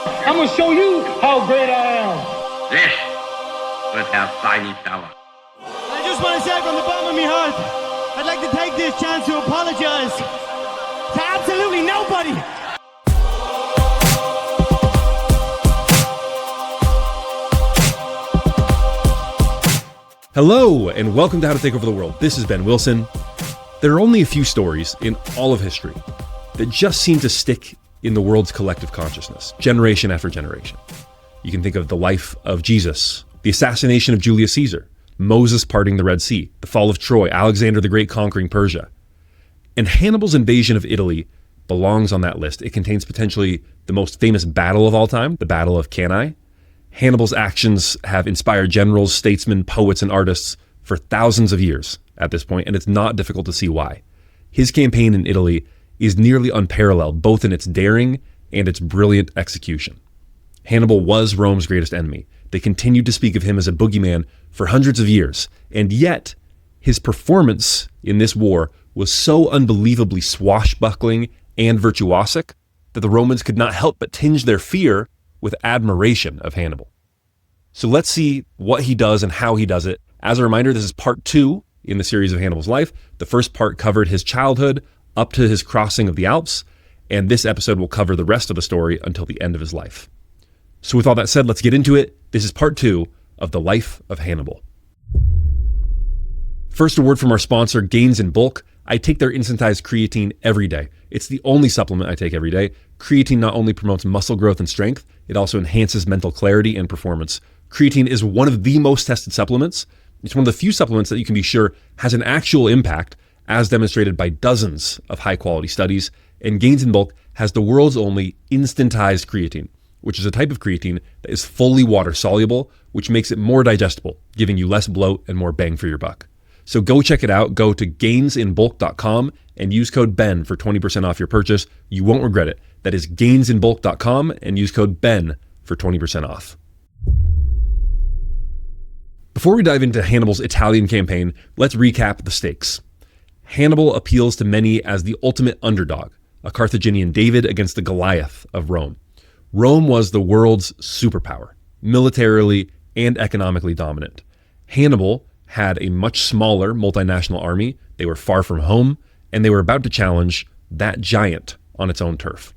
I'm gonna show you how great I am. This was our tiny power. I just want to say from the bottom of my heart, I'd like to take this chance to apologize to absolutely nobody. Hello, and welcome to How to Take Over the World. This is Ben Wilson. There are only a few stories in all of history that just seem to stick in the world's collective consciousness, generation after generation. You can think of the life of Jesus, the assassination of Julius Caesar, Moses parting the Red Sea, the fall of Troy, Alexander the Great conquering Persia. And Hannibal's invasion of Italy belongs on that list. It contains potentially the most famous battle of all time, the Battle of Cannae. Hannibal's actions have inspired generals, statesmen, poets, and artists for thousands of years at this point, and it's not difficult to see why. His campaign in Italy is nearly unparalleled, both in its daring and its brilliant execution. Hannibal was Rome's greatest enemy. They continued to speak of him as a boogeyman for hundreds of years, and yet his performance in this war was so unbelievably swashbuckling and virtuosic that the Romans could not help but tinge their fear with admiration of Hannibal. So let's see what he does and how he does it. As a reminder, this is part 2 in the series of Hannibal's life. The first part covered his childhood up to his crossing of the Alps, and this episode will cover the rest of the story until the end of his life. So with all that said, let's get into it. This is part 2 of the life of Hannibal. First, a word from our sponsor, Gains in Bulk. I take their instantized creatine every day. It's the only supplement I take every day. Creatine not only promotes muscle growth and strength, it also enhances mental clarity and performance. Creatine is one of the most tested supplements. It's one of the few supplements that you can be sure has an actual impact, as demonstrated by dozens of high-quality studies. And Gains in Bulk has the world's only instantized creatine, which is a type of creatine that is fully water-soluble, which makes it more digestible, giving you less bloat and more bang for your buck. So go check it out. Go to gainsinbulk.com and use code BEN for 20% off your purchase. You won't regret it. That is gainsinbulk.com and use code BEN for 20% off. Before we dive into Hannibal's Italian campaign, let's recap the stakes. Hannibal appeals to many as the ultimate underdog, a Carthaginian David against the Goliath of Rome. Rome was the world's superpower, militarily and economically dominant. Hannibal had a much smaller multinational army. They were far from home, and they were about to challenge that giant on its own turf.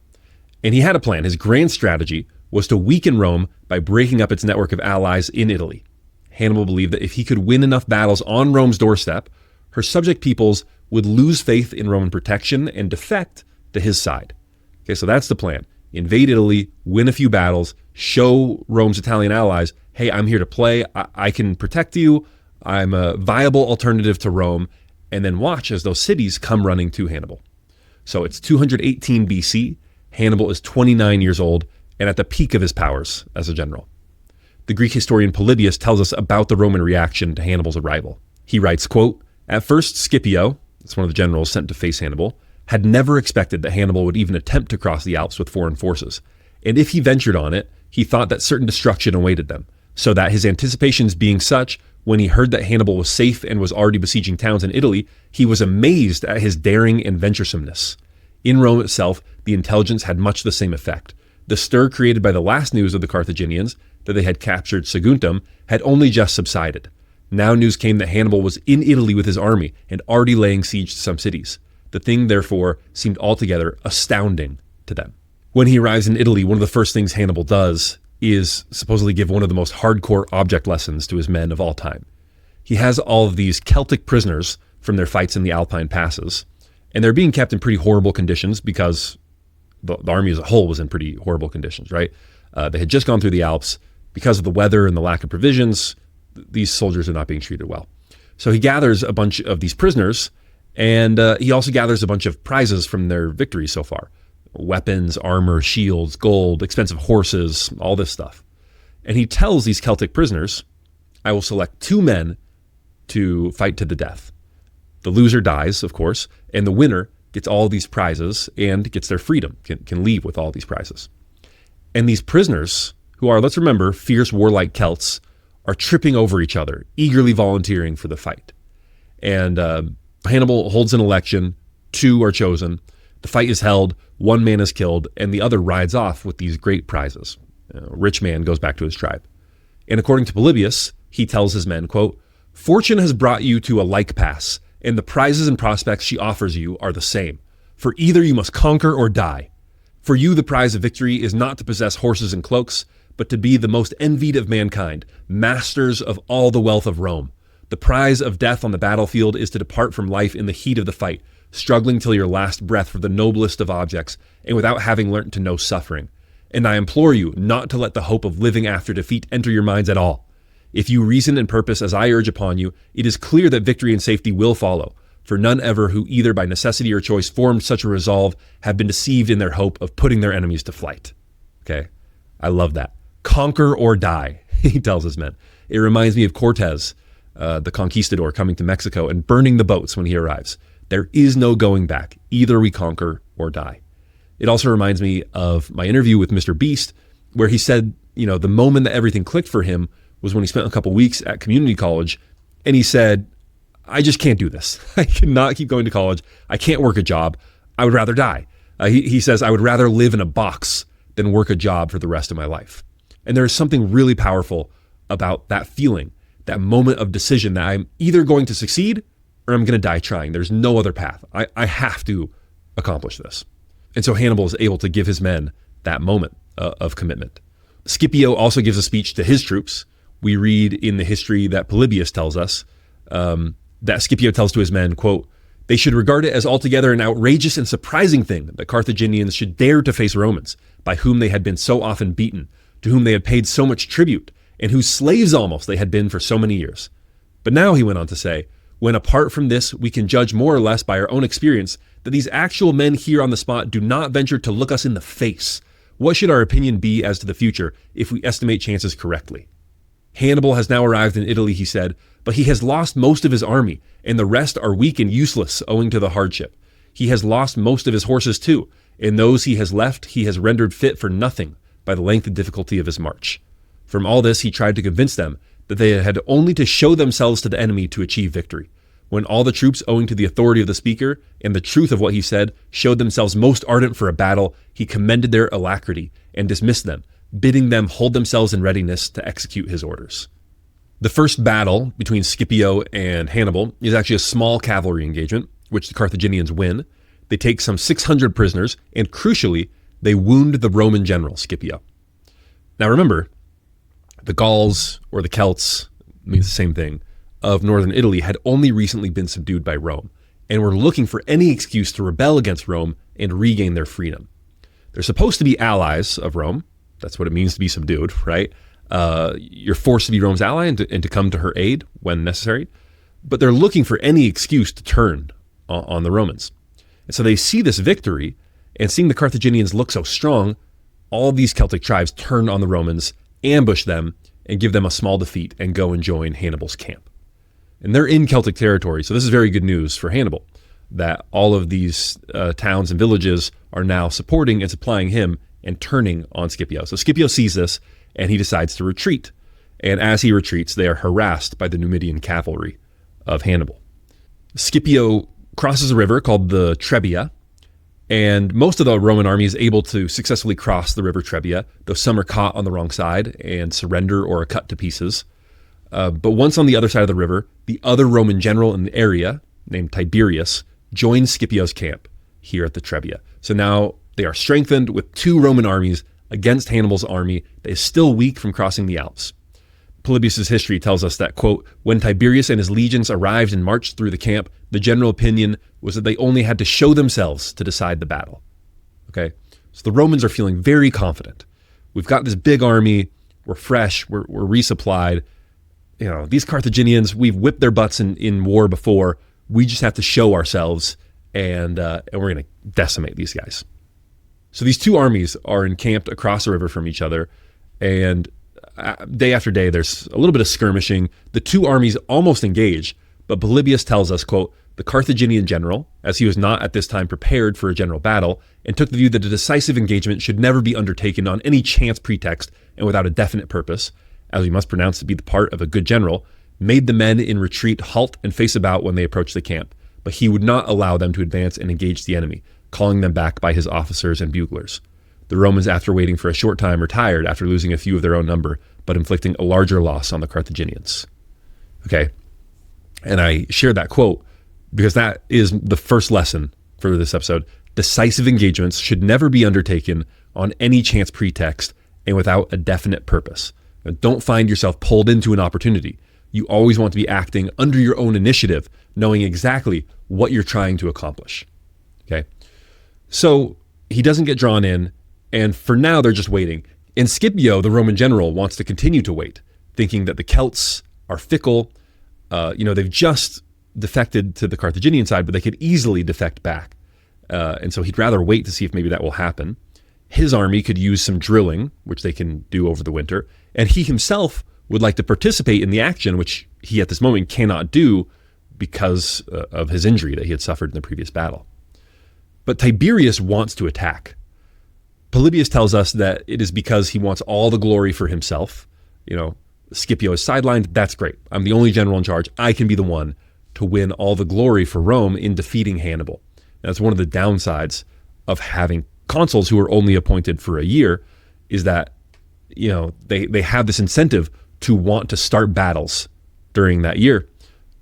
And he had a plan. His grand strategy was to weaken Rome by breaking up its network of allies in Italy. Hannibal believed that if he could win enough battles on Rome's doorstep, her subject peoples would lose faith in Roman protection and defect to his side. Okay, so that's the plan. Invade Italy, win a few battles, show Rome's Italian allies, hey, I'm here to play, I can protect you, I'm a viable alternative to Rome, and then watch as those cities come running to Hannibal. So it's 218 BC, Hannibal is 29 years old, and at the peak of his powers as a general. The Greek historian Polybius tells us about the Roman reaction to Hannibal's arrival. He writes, quote, "At first Scipio," that's one of the generals sent to face Hannibal, "had never expected that Hannibal would even attempt to cross the Alps with foreign forces. And if he ventured on it, he thought that certain destruction awaited them, so that his anticipations being such, when he heard that Hannibal was safe and was already besieging towns in Italy, he was amazed at his daring and venturesomeness. In Rome itself, the intelligence had much the same effect. The stir created by the last news of the Carthaginians, that they had captured Saguntum, had only just subsided. Now news came that Hannibal was in Italy with his army and already laying siege to some cities. The thing, therefore, seemed altogether astounding to them." When he arrives in Italy, one of the first things Hannibal does is supposedly give one of the most hardcore object lessons to his men of all time. He has all of these Celtic prisoners from their fights in the Alpine passes, and they're being kept in pretty horrible conditions because the army as a whole was in pretty horrible conditions, right? They had just gone through the Alps. Because of the weather and the lack of provisions, these soldiers are not being treated well. So he gathers a bunch of these prisoners, and he also gathers a bunch of prizes from their victories so far. Weapons, armor, shields, gold, expensive horses, all this stuff. And he tells these Celtic prisoners, "I will select 2 men to fight to the death. The loser dies, of course, and the winner gets all these prizes and gets their freedom, can leave with all these prizes." And these prisoners, who are, let's remember, fierce warlike Celts, are tripping over each other, eagerly volunteering for the fight. And Hannibal holds an election, 2 are chosen, The fight is held, one man is killed, and the other rides off with these great prizes. A rich man goes back to his tribe. And according to Polybius, he tells his men, quote, "Fortune has brought you to a like pass, and the prizes and prospects she offers you are the same. For either you must conquer or die. For you the prize of victory is not to possess horses and cloaks, but to be the most envied of mankind, masters of all the wealth of Rome. The prize of death on the battlefield is to depart from life in the heat of the fight, struggling till your last breath for the noblest of objects, and without having learnt to know suffering. And I implore you not to let the hope of living after defeat enter your minds at all. If you reason and purpose as I urge upon you, it is clear that victory and safety will follow, for none ever who either by necessity or choice formed such a resolve have been deceived in their hope of putting their enemies to flight." Okay, I love that. Conquer or die, he tells his men. It reminds me of Cortez, the conquistador, coming to Mexico and burning the boats when he arrives. There is no going back. Either we conquer or die. It also reminds me of my interview with Mr. Beast, where he said, the moment that everything clicked for him was when he spent a couple weeks at community college, and he said, "I just can't do this. I cannot keep going to college. I can't work a job. I would rather die." He says, "I would rather live in a box than work a job for the rest of my life." And there is something really powerful about that feeling, that moment of decision that I'm either going to succeed or I'm going to die trying. There's no other path. I have to accomplish this. And so Hannibal is able to give his men that moment of commitment. Scipio also gives a speech to his troops. We read in the history that Polybius tells us that Scipio tells to his men, quote, "They should regard it as altogether an outrageous and surprising thing that Carthaginians should dare to face Romans, by whom they had been so often beaten, to whom they had paid so much tribute, and whose slaves almost they had been for so many years. But now," he went on to say, "when apart from this we can judge more or less by our own experience that these actual men here on the spot do not venture to look us in the face, what should our opinion be as to the future if we estimate chances correctly? Hannibal has now arrived in Italy," he said, "but he has lost most of his army, and the rest are weak and useless owing to the hardship. He has lost most of his horses too, and those he has left he has rendered fit for nothing by the length and difficulty of his march." From all this he tried to convince them that they had only to show themselves to the enemy to achieve victory. When all the troops, owing to the authority of the speaker and the truth of what he said, showed themselves most ardent for a battle, he commended their alacrity and dismissed them, bidding them hold themselves in readiness to execute his orders. The first battle between Scipio and Hannibal is actually a small cavalry engagement, which the Carthaginians win. They take some 600 prisoners, and crucially, they wound the Roman general, Scipio. Now remember, the Gauls, or the Celts, means the same thing, of northern Italy had only recently been subdued by Rome, and were looking for any excuse to rebel against Rome and regain their freedom. They're supposed to be allies of Rome. That's what it means to be subdued, right? You're forced to be Rome's ally and to come to her aid when necessary. But they're looking for any excuse to turn on the Romans. And so they see this victory, and seeing the Carthaginians look so strong, all of these Celtic tribes turn on the Romans, ambush them, and give them a small defeat and go and join Hannibal's camp. And they're in Celtic territory, so this is very good news for Hannibal, that all of these towns and villages are now supporting and supplying him and turning on Scipio. So Scipio sees this, and he decides to retreat. And as he retreats, they are harassed by the Numidian cavalry of Hannibal. Scipio crosses a river called the Trebia, and most of the Roman army is able to successfully cross the river Trebia, though some are caught on the wrong side and surrender or are cut to pieces. But once on the other side of the river, the other Roman general in the area, named Tiberius, joins Scipio's camp here at the Trebia. So now they are strengthened with two Roman armies against Hannibal's army that is still weak from crossing the Alps. Polybius' history tells us that, quote, "When Tiberius and his legions arrived and marched through the camp, the general opinion was that they only had to show themselves to decide the battle." Okay, so the Romans are feeling very confident. We've got this big army, we're fresh, we're resupplied. These Carthaginians, we've whipped their butts in war before. We just have to show ourselves, and we're going to decimate these guys. So these two armies are encamped across the river from each other, and day after day, there's a little bit of skirmishing. The two armies almost engage, but Polybius tells us, quote, "The Carthaginian general, as he was not at this time prepared for a general battle, and took the view that a decisive engagement should never be undertaken on any chance pretext and without a definite purpose, as we must pronounce to be the part of a good general, made the men in retreat halt and face about when they approached the camp, but he would not allow them to advance and engage the enemy, calling them back by his officers and buglers. The Romans, after waiting for a short time, retired after losing a few of their own number, but inflicting a larger loss on the Carthaginians. Okay, and I shared that quote because that is the first lesson for this episode. Decisive engagements should never be undertaken on any chance pretext and without a definite purpose. Now, don't find yourself pulled into an opportunity. You always want to be acting under your own initiative, knowing exactly what you're trying to accomplish. Okay, so he doesn't get drawn in, and for now they're just waiting. And Scipio, the Roman general, wants to continue to wait, thinking that the Celts are fickle. They've just defected to the Carthaginian side, but they could easily defect back. And so he'd rather wait to see if maybe that will happen. His army could use some drilling, which they can do over the winter. And he himself would like to participate in the action, which he at this moment cannot do because of his injury that he had suffered in the previous battle. But Tiberius wants to attack. Polybius tells us that it is because he wants all the glory for himself. Scipio is sidelined. That's great. I'm the only general in charge. I can be the one to win all the glory for Rome in defeating Hannibal. That's one of the downsides of having consuls who are only appointed for a year, is that they have this incentive to want to start battles during that year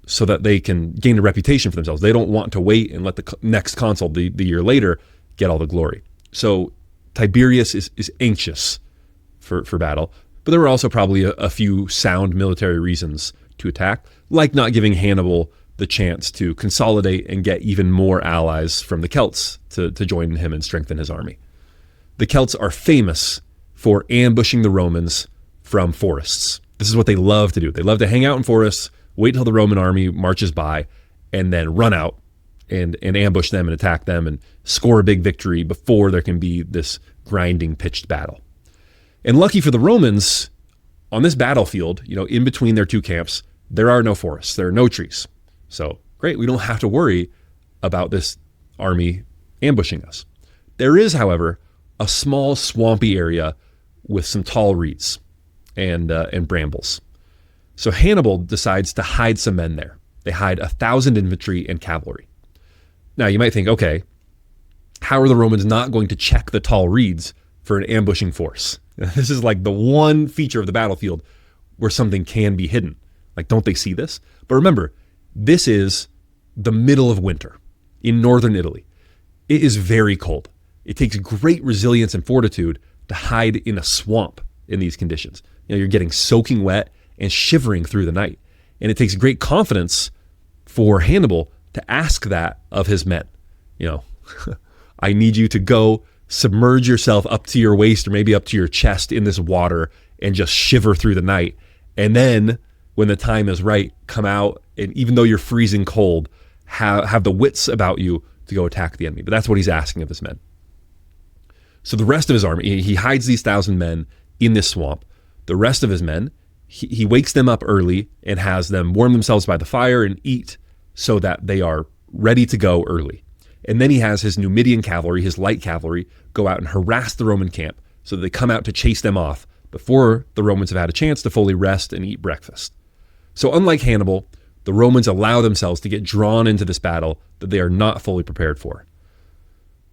so that they can gain a reputation for themselves. They don't want to wait and let the next consul the year later get all the glory. So Tiberius is anxious for battle, but there were also probably a few sound military reasons to attack, like not giving Hannibal the chance to consolidate and get even more allies from the Celts to join him and strengthen his army. The Celts are famous for ambushing the Romans from forests. This is what they love to do. They love to hang out in forests, wait till the Roman army marches by, and then run out and ambush them and attack them and score a big victory before there can be this grinding, pitched battle. And lucky for the Romans, on this battlefield, in between their two camps, there are no forests, there are no trees. So great, we don't have to worry about this army ambushing us. There is, however, a small swampy area with some tall reeds and brambles. So Hannibal decides to hide some men there. They hide 1,000 infantry and cavalry. Now you might think, okay, how are the Romans not going to check the tall reeds for an ambushing force? This is like the one feature of the battlefield where something can be hidden. Like, don't they see this? But remember, this is the middle of winter in northern Italy. It is very cold. It takes great resilience and fortitude to hide in a swamp in these conditions. You're getting soaking wet and shivering through the night. And it takes great confidence for Hannibal to ask that of his men. I need you to go submerge yourself up to your waist or maybe up to your chest in this water and just shiver through the night. And then when the time is right, come out, and even though you're freezing cold, have the wits about you to go attack the enemy. But that's what he's asking of his men. So the rest of his army, he hides these 1,000 men in this swamp. The rest of his men, he wakes them up early and has them warm themselves by the fire and eat so that they are ready to go early. And then he has his Numidian cavalry, his light cavalry, go out and harass the Roman camp so that they come out to chase them off before the Romans have had a chance to fully rest and eat breakfast. So unlike Hannibal, the Romans allow themselves to get drawn into this battle that they are not fully prepared for.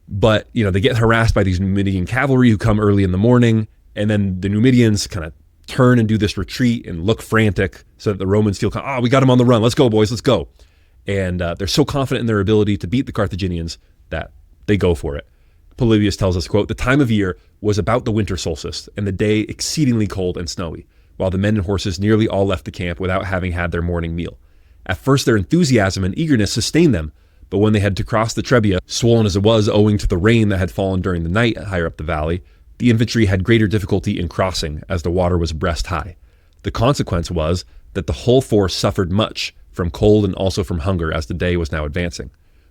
But, they get harassed by these Numidian cavalry who come early in the morning, and then the Numidians kind of turn and do this retreat and look frantic so that the Romans feel, we got them on the run. Let's go, boys, let's go. And they're so confident in their ability to beat the Carthaginians that they go for it. Polybius tells us, quote, "The time of year was about the winter solstice, and the day exceedingly cold and snowy, while the men and horses nearly all left the camp without having had their morning meal. At first their enthusiasm and eagerness sustained them, but when they had to cross the Trebia, swollen as it was owing to the rain that had fallen during the night higher up the valley, the infantry had greater difficulty in crossing as the water was breast high. The consequence was that the whole force suffered much from cold and also from hunger as the day was now advancing.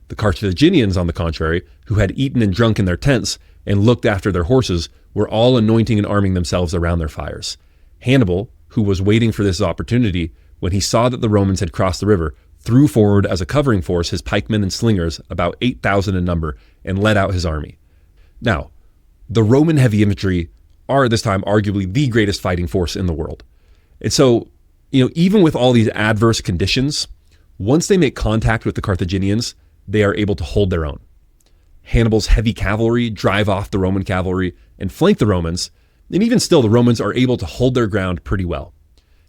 The Carthaginians, on the contrary, who had eaten and drunk in their tents and looked after their horses, were all anointing and arming themselves around their fires. Hannibal, who was waiting for this opportunity, when he saw that the Romans had crossed the river, threw forward as a covering force his pikemen and slingers, about 8,000 in number, and led out his army. Now, the Roman heavy infantry are at this time arguably the greatest fighting force in the world. And so, even with all these adverse conditions, once they make contact with the Carthaginians, they are able to hold their own. Hannibal's heavy cavalry drive off the Roman cavalry and flank the Romans, and even still, the Romans are able to hold their ground pretty well.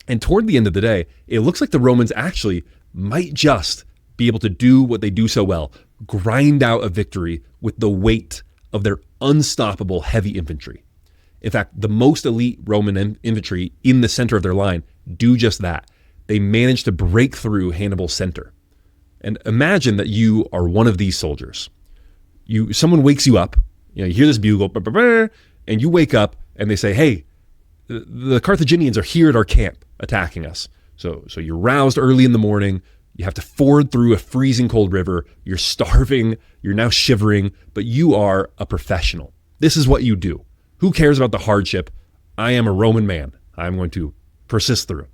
And toward the end of the day, it looks like the Romans actually might just be able to do what they do so well, grind out a victory with the weight of their unstoppable heavy infantry. In fact, the most elite Roman infantry in the center of their line do just that. They manage to break through Hannibal's center. And imagine that you are one of these soldiers. Someone wakes you up, you hear this bugle, and you wake up and they say, hey, the Carthaginians are here at our camp attacking us. So you're roused early in the morning. You have to ford through a freezing cold river. You're starving. You're now shivering, but you are a professional. This is what you do. Who cares about the hardship? I am a Roman man. I'm going to persist through.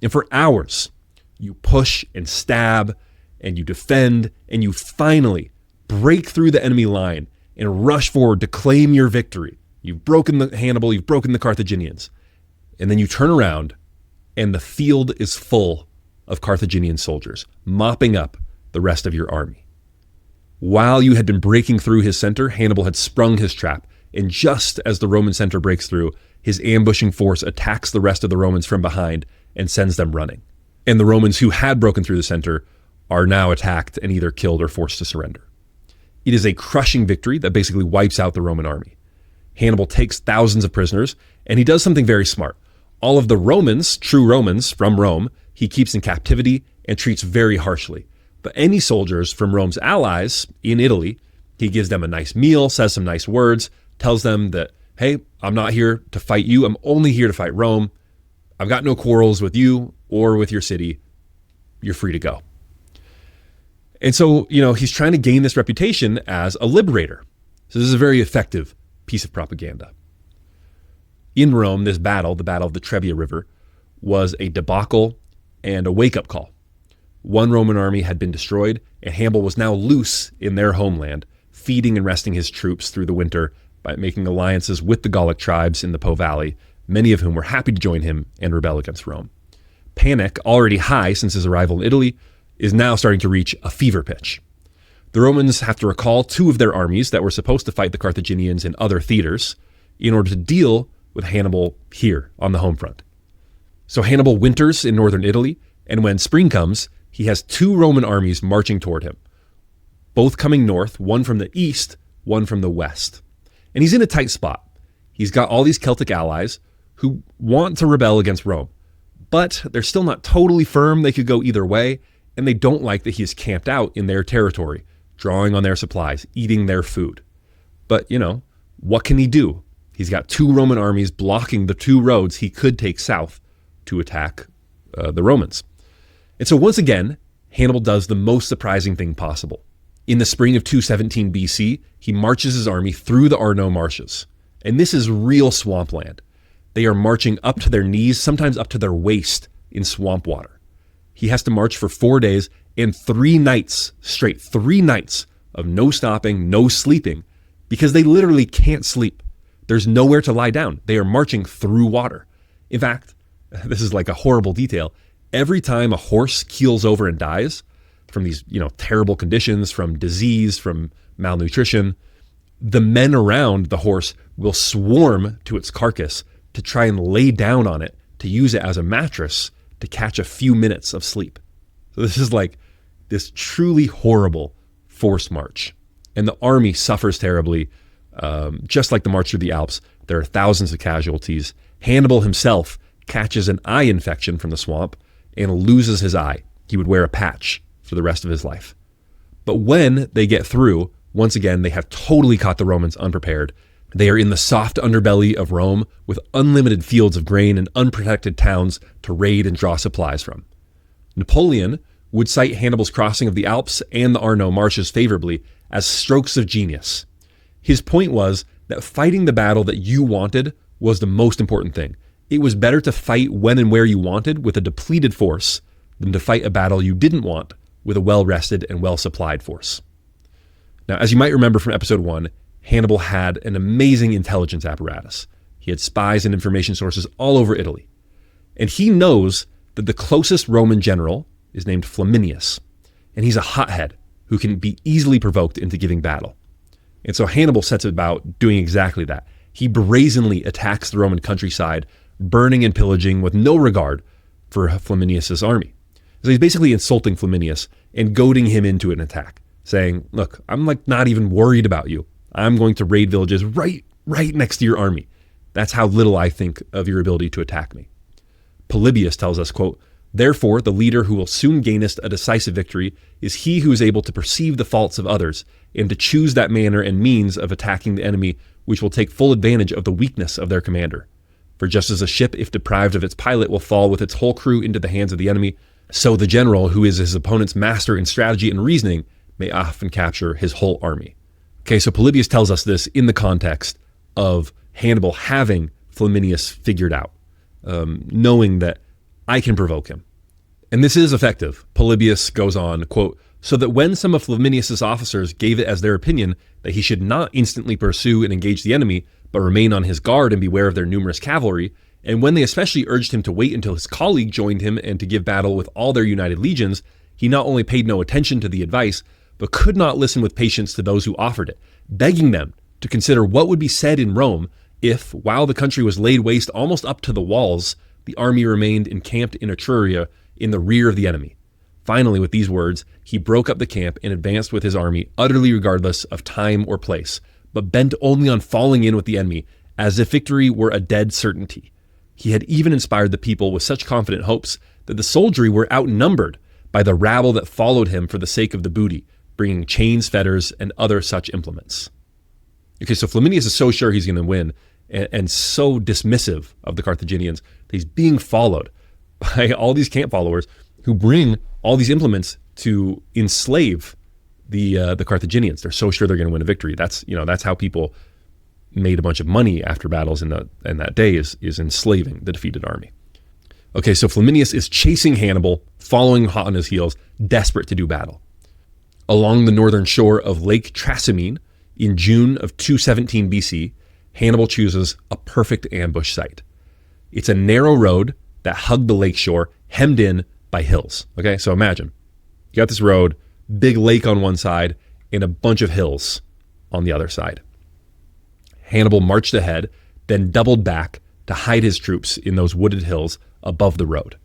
And for hours, you push and stab and you defend and you finally break through the enemy line and rush forward to claim your victory. You've broken the Hannibal, you've broken the Carthaginians. And then you turn around and the field is full of Carthaginian soldiers, mopping up the rest of your army. While you had been breaking through his center, Hannibal had sprung his trap. And just as the Roman center breaks through, his ambushing force attacks the rest of the Romans from behind and sends them running. And the Romans who had broken through the center are now attacked and either killed or forced to surrender. It is a crushing victory that basically wipes out the Roman army. Hannibal takes thousands of prisoners, and he does something very smart. All of the Romans, true Romans from Rome, he keeps in captivity and treats very harshly. But any soldiers from Rome's allies in Italy, he gives them a nice meal, says some nice words, tells them that, hey, I'm not here to fight you. I'm only here to fight Rome. I've got no quarrels with you or with your city. You're free to go. And so, he's trying to gain this reputation as a liberator. So this is a very effective piece of propaganda. In Rome, this battle, the Battle of the Trebia River, was a debacle and a wake-up call. One Roman army had been destroyed, and Hannibal was now loose in their homeland, feeding and resting his troops through the winter by making alliances with the Gallic tribes in the Po Valley, many of whom were happy to join him and rebel against Rome. Panic, already high since his arrival in Italy, is now starting to reach a fever pitch. The Romans have to recall two of their armies that were supposed to fight the Carthaginians in other theaters in order to deal with Hannibal here on the home front. So Hannibal winters in northern Italy, and when spring comes, he has two Roman armies marching toward him, both coming north, one from the east, one from the west. And he's in a tight spot. He's got all these Celtic allies who want to rebel against Rome, but they're still not totally firm. They could go either way, and they don't like that he is camped out in their territory, drawing on their supplies, eating their food. But, what can he do? He's got two Roman armies blocking the two roads he could take south to attack the Romans. And so once again, Hannibal does the most surprising thing possible. In the spring of 217 BC, he marches his army through the Arno marshes. And this is real swampland. They are marching up to their knees, sometimes up to their waist in swamp water. He has to march for 4 days and 3 nights straight, 3 nights of no stopping, no sleeping, because they literally can't sleep. There's nowhere to lie down. They are marching through water. In fact, this is like a horrible detail. Every time a horse keels over and dies from these, terrible conditions, from disease, from malnutrition, the men around the horse will swarm to its carcass to try and lay down on it, to use it as a mattress to catch a few minutes of sleep. So this is like this truly horrible forced march. And the army suffers terribly. Just like the march through the Alps, there are thousands of casualties. Hannibal himself catches an eye infection from the swamp and loses his eye. He would wear a patch for the rest of his life. But when they get through, once again, they have totally caught the Romans unprepared. They are in the soft underbelly of Rome with unlimited fields of grain and unprotected towns to raid and draw supplies from. Napoleon would cite Hannibal's crossing of the Alps and the Arno marshes favorably as strokes of genius. His point was that fighting the battle that you wanted was the most important thing. It was better to fight when and where you wanted with a depleted force than to fight a battle you didn't want with a well-rested and well-supplied force. Now, as you might remember from episode 1, Hannibal had an amazing intelligence apparatus. He had spies and information sources all over Italy. And he knows that the closest Roman general is named Flaminius, and he's a hothead who can be easily provoked into giving battle. And so Hannibal sets about doing exactly that. He brazenly attacks the Roman countryside, burning and pillaging with no regard for Flaminius's army. So he's basically insulting Flaminius and goading him into an attack, saying, look, I'm like not even worried about you. I'm going to raid villages right next to your army. That's how little I think of your ability to attack me. Polybius tells us, quote, therefore, the leader who will soon gainest a decisive victory is he who is able to perceive the faults of others and to choose that manner and means of attacking the enemy which will take full advantage of the weakness of their commander. For just as a ship, if deprived of its pilot, will fall with its whole crew into the hands of the enemy, so the general, who is his opponent's master in strategy and reasoning, may often capture his whole army. Okay, so Polybius tells us this in the context of Hannibal having Flaminius figured out, knowing that I can provoke him. And this is effective. Polybius goes on, quote, so that when some of Flaminius's officers gave it as their opinion that he should not instantly pursue and engage the enemy, but remain on his guard and beware of their numerous cavalry, and when they especially urged him to wait until his colleague joined him and to give battle with all their united legions, he not only paid no attention to the advice, but could not listen with patience to those who offered it, begging them to consider what would be said in Rome if, while the country was laid waste almost up to the walls, the army remained encamped in Etruria in the rear of the enemy. Finally, with these words, he broke up the camp and advanced with his army, utterly regardless of time or place, but bent only on falling in with the enemy, as if victory were a dead certainty. He had even inspired the people with such confident hopes that the soldiery were outnumbered by the rabble that followed him for the sake of the booty, bringing chains, fetters, and other such implements. Okay, so Flaminius is so sure he's going to win and so dismissive of the Carthaginians that he's being followed by all these camp followers who bring all these implements to enslave the Carthaginians. They're so sure they're going to win a victory. That's how people made a bunch of money after battles in that day is enslaving the defeated army. Okay, so Flaminius is chasing Hannibal, following hot on his heels, desperate to do battle. Along the northern shore of Lake Trasimene, in June of 217 BC, Hannibal chooses a perfect ambush site. It's a narrow road that hugged the lake shore, hemmed in by hills. Okay, so imagine, you got this road, big lake on one side, and a bunch of hills on the other side. Hannibal marched ahead, then doubled back to hide his troops in those wooded hills above the road.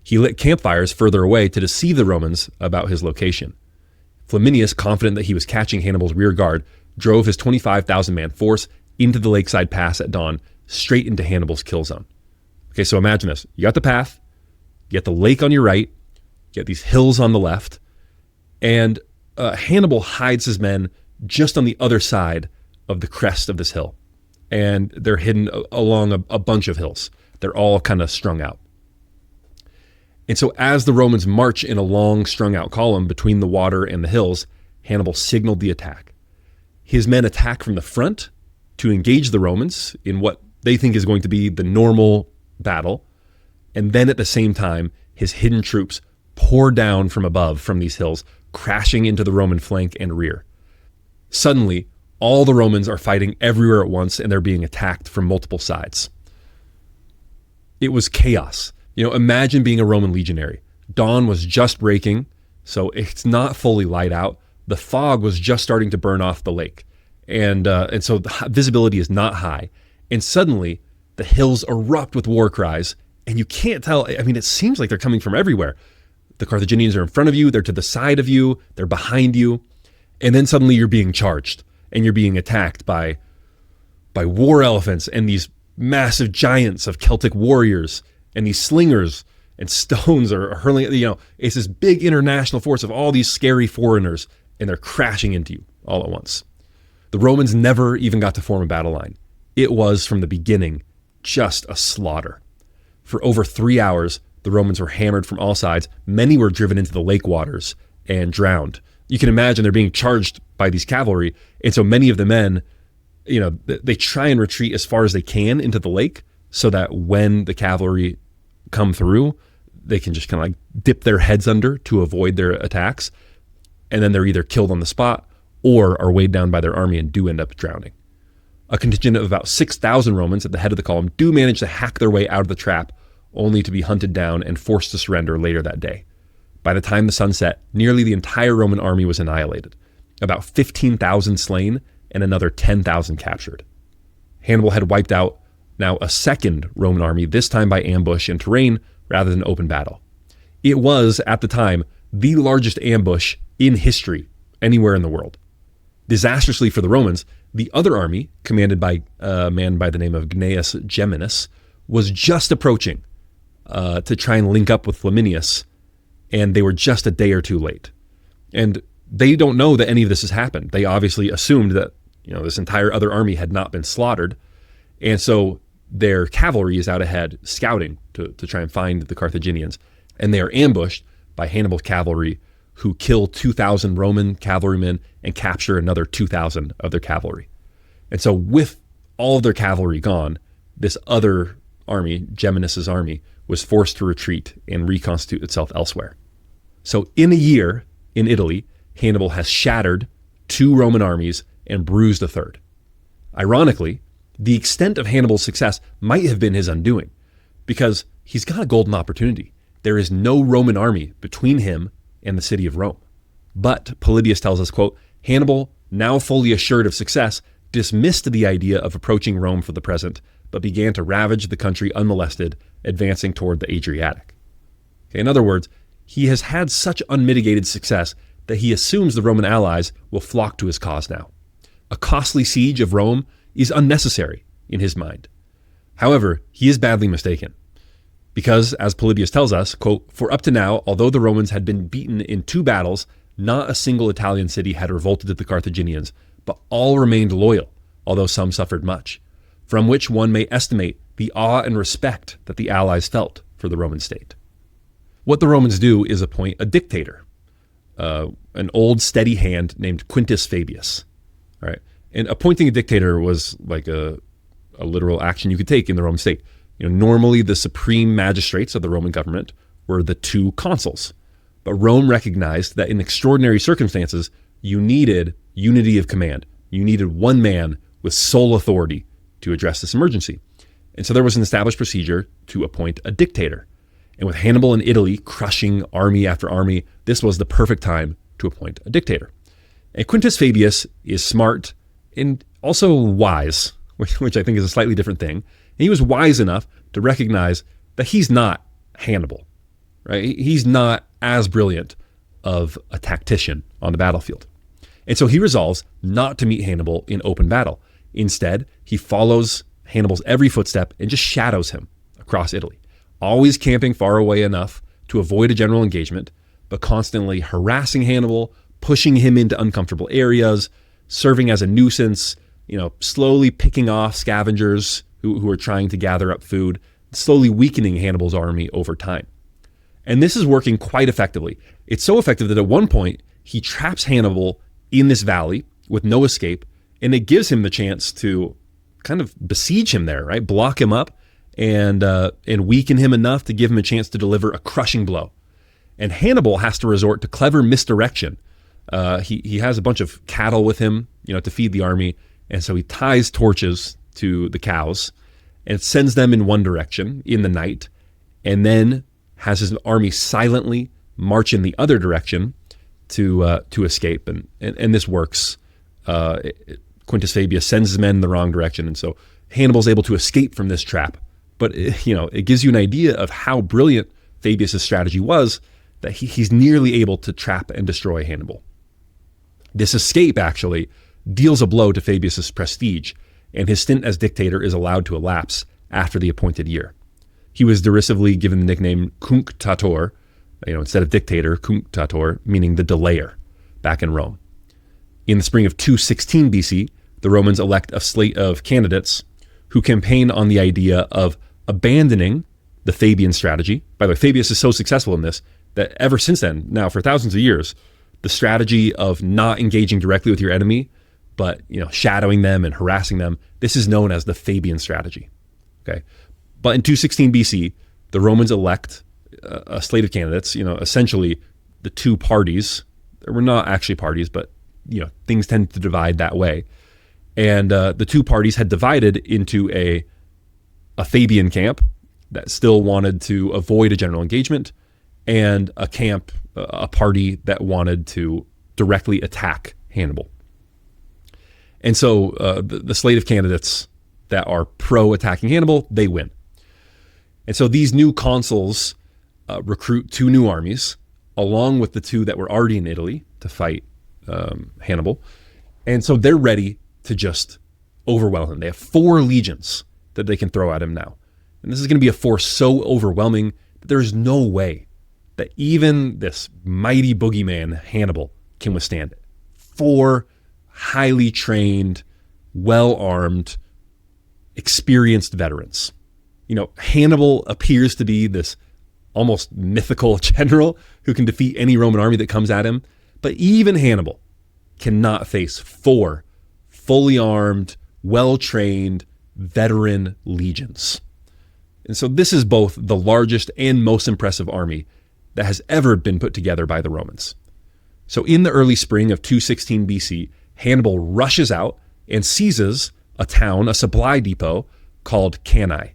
He lit campfires further away to deceive the Romans about his location. Flaminius, confident that he was catching Hannibal's rear guard, drove his 25,000-man force into the lakeside pass at dawn, straight into Hannibal's kill zone. Okay, so imagine this. You got the path, you got the lake on your right, you got these hills on the left, and Hannibal hides his men just on the other side of the crest of this hill. And they're hidden along a bunch of hills. They're all kind of strung out. And so as the Romans march in a long strung out column between the water and the hills, Hannibal signaled the attack. His men attack from the front to engage the Romans in what they think is going to be the normal battle. And then at the same time, his hidden troops pour down from above from these hills, crashing into the Roman flank and rear. Suddenly, all the Romans are fighting everywhere at once, and they're being attacked from multiple sides. It was chaos. Imagine being a Roman legionary. Dawn was just breaking, so it's not fully light out. The fog was just starting to burn off the lake. And so the visibility is not high. And suddenly, the hills erupt with war cries, and you can't tell. I mean, it seems like they're coming from everywhere. The Carthaginians are in front of you, they're to the side of you, they're behind you, and then suddenly you're being charged, and you're being attacked by war elephants and these massive giants of Celtic warriors, and these slingers and stones are hurling, it's this big international force of all these scary foreigners, and they're crashing into you all at once. The Romans never even got to form a battle line. It was, from the beginning, just a slaughter. For over 3 hours, the Romans were hammered from all sides. Many were driven into the lake waters and drowned. You can imagine they're being charged by these cavalry, and so many of the men, they try and retreat as far as they can into the lake so that when the cavalry come through, they can just kind of like dip their heads under to avoid their attacks. And then they're either killed on the spot or are weighed down by their army and do end up drowning. A contingent of about 6,000 Romans at the head of the column do manage to hack their way out of the trap, only to be hunted down and forced to surrender later that day. By the time the sun set, nearly the entire Roman army was annihilated. About 15,000 slain and another 10,000 captured. Hannibal had wiped out now a second Roman army, this time by ambush and terrain rather than open battle. It was, at the time, the largest ambush in history anywhere in the world. Disastrously for the Romans, the other army, commanded by a man by the name of Gnaeus Geminus, was just approaching to try and link up with Flaminius, and they were just a day or two late. And they don't know that any of this has happened. They obviously assumed that this entire other army had not been slaughtered, and so their cavalry is out ahead scouting to try and find the Carthaginians, and they are ambushed by Hannibal's cavalry, who kill 2,000 Roman cavalrymen and capture another 2,000 of their cavalry. And so with all of their cavalry gone, this other army, Geminus's army, was forced to retreat and reconstitute itself elsewhere. So in a year in Italy, Hannibal has shattered 2 Roman armies and bruised a third. Ironically, the extent of Hannibal's success might have been his undoing, because he's got a golden opportunity. There is no Roman army between him and the city of Rome. But Polybius tells us, quote, Hannibal, now fully assured of success, dismissed the idea of approaching Rome for the present, but began to ravage the country unmolested, advancing toward the Adriatic. Okay, in other words, he has had such unmitigated success that he assumes the Roman allies will flock to his cause now. A costly siege of Rome is unnecessary in his mind. However, he is badly mistaken. Because, as Polybius tells us, quote, for up to now, although the Romans had been beaten in 2 battles, not a single Italian city had revolted to the Carthaginians, but all remained loyal, although some suffered much, from which one may estimate the awe and respect that the allies felt for the Roman state. What the Romans do is appoint a dictator, an old steady hand named Quintus Fabius. All right? And appointing a dictator was like a literal action you could take in the Roman state. Normally the supreme magistrates of the Roman government were the 2 consuls, but Rome recognized that in extraordinary circumstances, you needed unity of command. You needed one man with sole authority to address this emergency. And so there was an established procedure to appoint a dictator. And with Hannibal in Italy crushing army after army, this was the perfect time to appoint a dictator. And Quintus Fabius is smart and also wise, which I think is a slightly different thing. And he was wise enough to recognize that he's not Hannibal, right? He's not as brilliant of a tactician on the battlefield. And so he resolves not to meet Hannibal in open battle. Instead, he follows Hannibal's every footstep and just shadows him across Italy, always camping far away enough to avoid a general engagement, but constantly harassing Hannibal, pushing him into uncomfortable areas, serving as a nuisance, slowly picking off scavengers who are trying to gather up food, slowly weakening Hannibal's army over time. And this is working quite effectively. It's so effective that at one point, he traps Hannibal in this valley with no escape, and it gives him the chance to kind of besiege him there, right? Block him up and weaken him enough to give him a chance to deliver a crushing blow. And Hannibal has to resort to clever misdirection. He has a bunch of cattle with him, to feed the army, and so he ties torches to the cows and sends them in one direction in the night, and then has his army silently march in the other direction to escape. And this works. Quintus Fabius sends his men in the wrong direction, and so Hannibal's able to escape from this trap. But it gives you an idea of how brilliant Fabius's strategy was, that he's nearly able to trap and destroy Hannibal. This escape actually deals a blow to Fabius's prestige, and his stint as dictator is allowed to elapse after the appointed year. He was derisively given the nickname Cunctator, instead of dictator, Cunctator, meaning the delayer, back in Rome. In the spring of 216 BC, the Romans elect a slate of candidates who campaign on the idea of abandoning the Fabian strategy. By the way, Fabius is so successful in this that ever since then, now for thousands of years, the strategy of not engaging directly with your enemy, but shadowing them and harassing them, this is known as the Fabian strategy. Okay, but in 216 BC, the Romans elect a slate of candidates. Essentially, the 2 parties. There were not actually parties, but things tend to divide that way. And the 2 parties had divided into a Fabian camp that still wanted to avoid a general engagement, and a party that wanted to directly attack Hannibal. And so the slate of candidates that are pro-attacking Hannibal, they win. And so these new consuls recruit 2 new armies, along with the 2 that were already in Italy to fight Hannibal. And so they're ready to just overwhelm him. They have 4 legions that they can throw at him now. And this is going to be a force so overwhelming that there's no way that even this mighty boogeyman, Hannibal, can withstand it. 4 highly trained, well-armed, experienced veterans. You know, Hannibal appears to be this almost mythical general who can defeat any Roman army that comes at him. But even Hannibal cannot face 4 fully armed, well-trained, veteran legions. And so this is both the largest and most impressive army that has ever been put together by the Romans. So in the early spring of 216 BC, Hannibal rushes out and seizes a town, a supply depot called Cannae.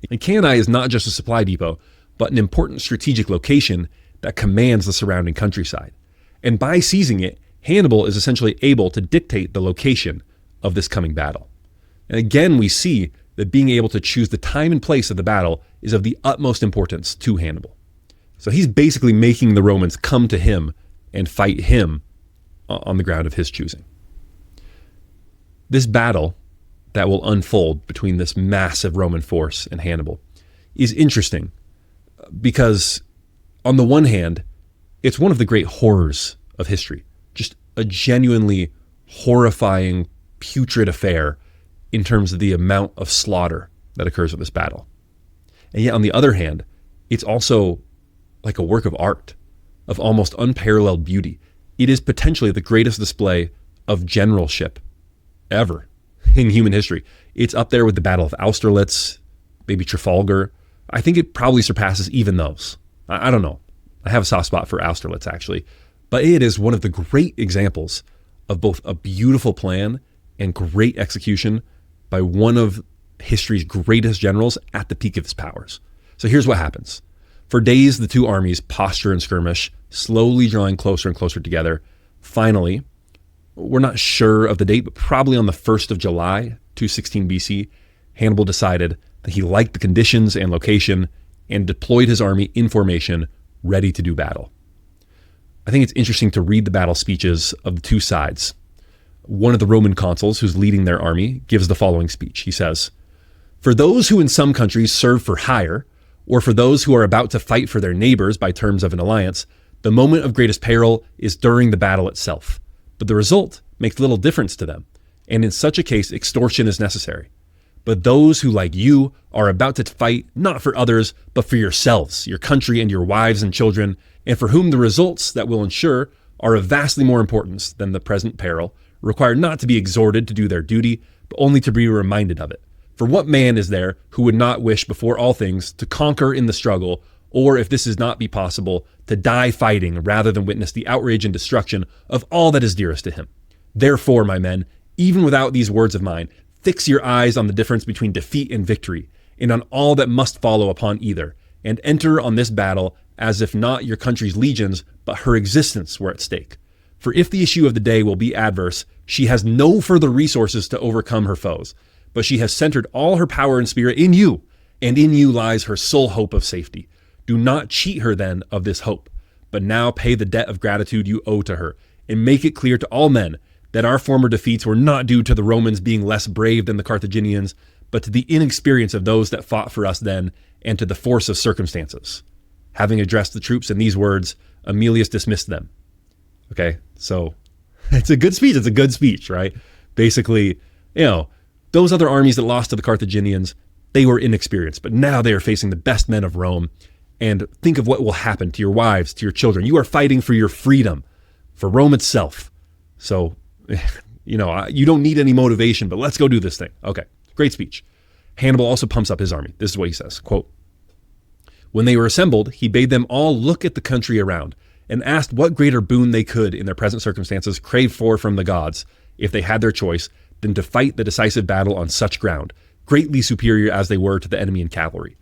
And Cannae is not just a supply depot, but an important strategic location that commands the surrounding countryside. And by seizing it, Hannibal is essentially able to dictate the location of this coming battle. And again, we see that being able to choose the time and place of the battle is of the utmost importance to Hannibal. So he's basically making the Romans come to him and fight him on the ground of his choosing. This battle that will unfold between this massive Roman force and Hannibal is interesting because, on the one hand, it's one of the great horrors of history. Just a genuinely horrifying, putrid affair in terms of the amount of slaughter that occurs with this battle. And yet, on the other hand, it's also like a work of art of almost unparalleled beauty. It is potentially the greatest display of generalship ever in human history. It's up there with the Battle of Austerlitz, maybe Trafalgar. I think it probably surpasses even those. I don't know. I have a soft spot for Austerlitz, actually. But it is one of the great examples of both a beautiful plan and great execution by one of history's greatest generals at the peak of his powers. So here's what happens. For days, the 2 armies posture and skirmish, slowly drawing closer and closer together. Finally, we're not sure of the date, but probably on the 1st of July, 216 BC, Hannibal decided that he liked the conditions and location and deployed his army in formation, ready to do battle. I think it's interesting to read the battle speeches of the 2 sides. One of the Roman consuls who's leading their army gives the following speech. He says, "For those who in some countries serve for hire, or for those who are about to fight for their neighbors by terms of an alliance, the moment of greatest peril is during the battle itself. But the result makes little difference to them, and in such a case extortion is necessary. But those who, like you, are about to fight not for others, but for yourselves, your country, and your wives and children, and for whom the results that will ensure are of vastly more importance than the present peril, require not to be exhorted to do their duty, but only to be reminded of it. For what man is there who would not wish before all things to conquer in the struggle, or if this is not be possible, to die fighting rather than witness the outrage and destruction of all that is dearest to him? Therefore, my men, even without these words of mine, fix your eyes on the difference between defeat and victory, and on all that must follow upon either, and enter on this battle as if not your country's legions, but her existence were at stake. For if the issue of the day will be adverse, she has no further resources to overcome her foes, but she has centered all her power and spirit in you, and in you lies her sole hope of safety. Do not cheat her then of this hope, but now pay the debt of gratitude you owe to her, and make it clear to all men that our former defeats were not due to the Romans being less brave than the Carthaginians, but to the inexperience of those that fought for us then, and to the force of circumstances." Having addressed the troops in these words, Aemilius dismissed them. Okay, so it's a good speech. It's a good speech, right? Basically, those other armies that lost to the Carthaginians, they were inexperienced, but now they are facing the best men of Rome. And think of what will happen to your wives, to your children. You are fighting for your freedom, for Rome itself. So, you don't need any motivation, but let's go do this thing. Okay, great speech. Hannibal also pumps up his army. This is what he says, quote, "When they were assembled, he bade them all look at the country around and asked what greater boon they could, in their present circumstances, crave for from the gods, if they had their choice, than to fight the decisive battle on such ground, greatly superior as they were to the enemy in cavalry.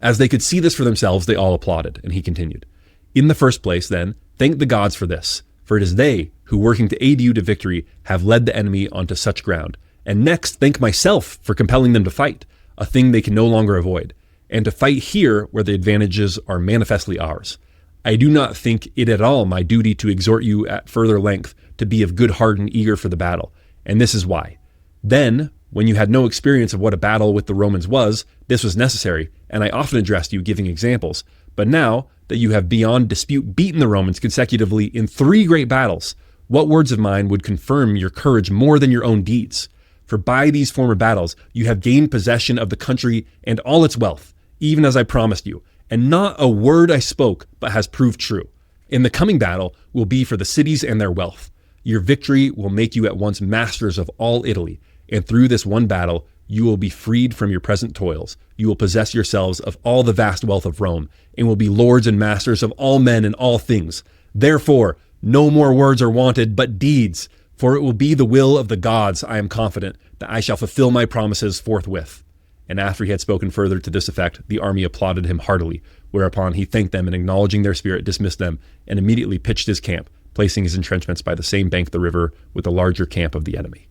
As they could see this for themselves, they all applauded." And he continued, "In the first place, then, thank the gods for this, for it is they who, working to aid you to victory, have led the enemy onto such ground. And next, thank myself for compelling them to fight, a thing they can no longer avoid, and to fight here where the advantages are manifestly ours. I do not think it at all my duty to exhort you at further length to be of good heart and eager for the battle, and this is why. Then, when you had no experience of what a battle with the Romans was, this was necessary, and I often addressed you giving examples. But now that you have beyond dispute beaten the Romans consecutively in 3 great battles, what words of mine would confirm your courage more than your own deeds? For by these former battles you have gained possession of the country and all its wealth, even as I promised you, and not a word I spoke but has proved true. In the coming battle will be for the cities and their wealth. Your victory will make you at once masters of all Italy, and through this one battle you will be freed from your present toils. You will possess yourselves of all the vast wealth of Rome, and will be lords and masters of all men and all things. Therefore, no more words are wanted, but deeds, for it will be the will of the gods, I am confident, that I shall fulfill my promises forthwith. And after he had spoken further to this effect, the army applauded him heartily, whereupon he thanked them and acknowledging their spirit dismissed them, and immediately pitched his camp, placing his entrenchments by the same bank of the river with the larger camp of the enemy.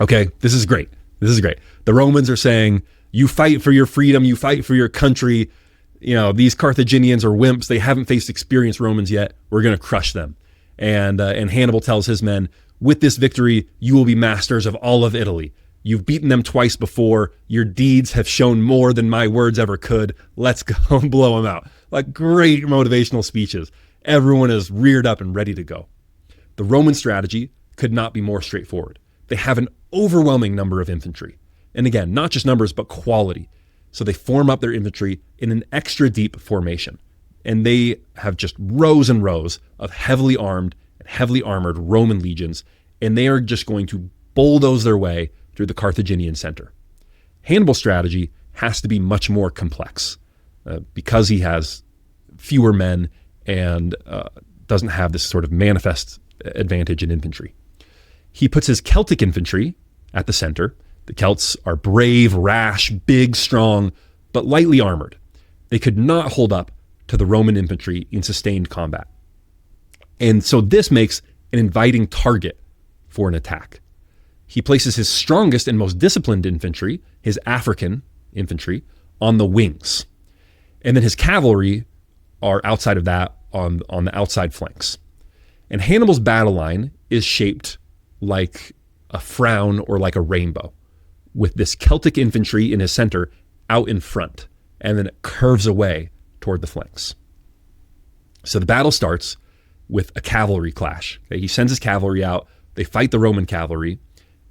Okay, this is great. This is great. The Romans are saying, you fight for your freedom, you fight for your country. You know, these Carthaginians are wimps. They haven't faced experienced Romans yet. We're going to crush them. And Hannibal tells his men, with this victory, you will be masters of all of Italy. You've beaten them twice before. Your deeds have shown more than my words ever could. Let's go and blow them out. Like great motivational speeches. Everyone is reared up and ready to go. The Roman strategy could not be more straightforward. They have an overwhelming number of infantry. And again, not just numbers, but quality. So they form up their infantry in an extra deep formation. And they have just rows and rows of heavily armed and heavily armored Roman legions. And they are just going to bulldoze their way through the Carthaginian center. Hannibal's strategy has to be much more complex because he has fewer men and doesn't have this sort of manifest advantage in infantry. He puts his Celtic infantry at the center. The Celts are brave, rash, big, strong, but lightly armored. They could not hold up to the Roman infantry in sustained combat. And so this makes an inviting target for an attack. He places his strongest and most disciplined infantry, his African infantry, on the wings. And then his cavalry are outside of that on the outside flanks. And Hannibal's battle line is shaped like a frown or like a rainbow, with this Celtic infantry in his center out in front, and then it curves away toward the flanks. So the battle starts with a cavalry clash. Okay? He sends his cavalry out, they fight the Roman cavalry,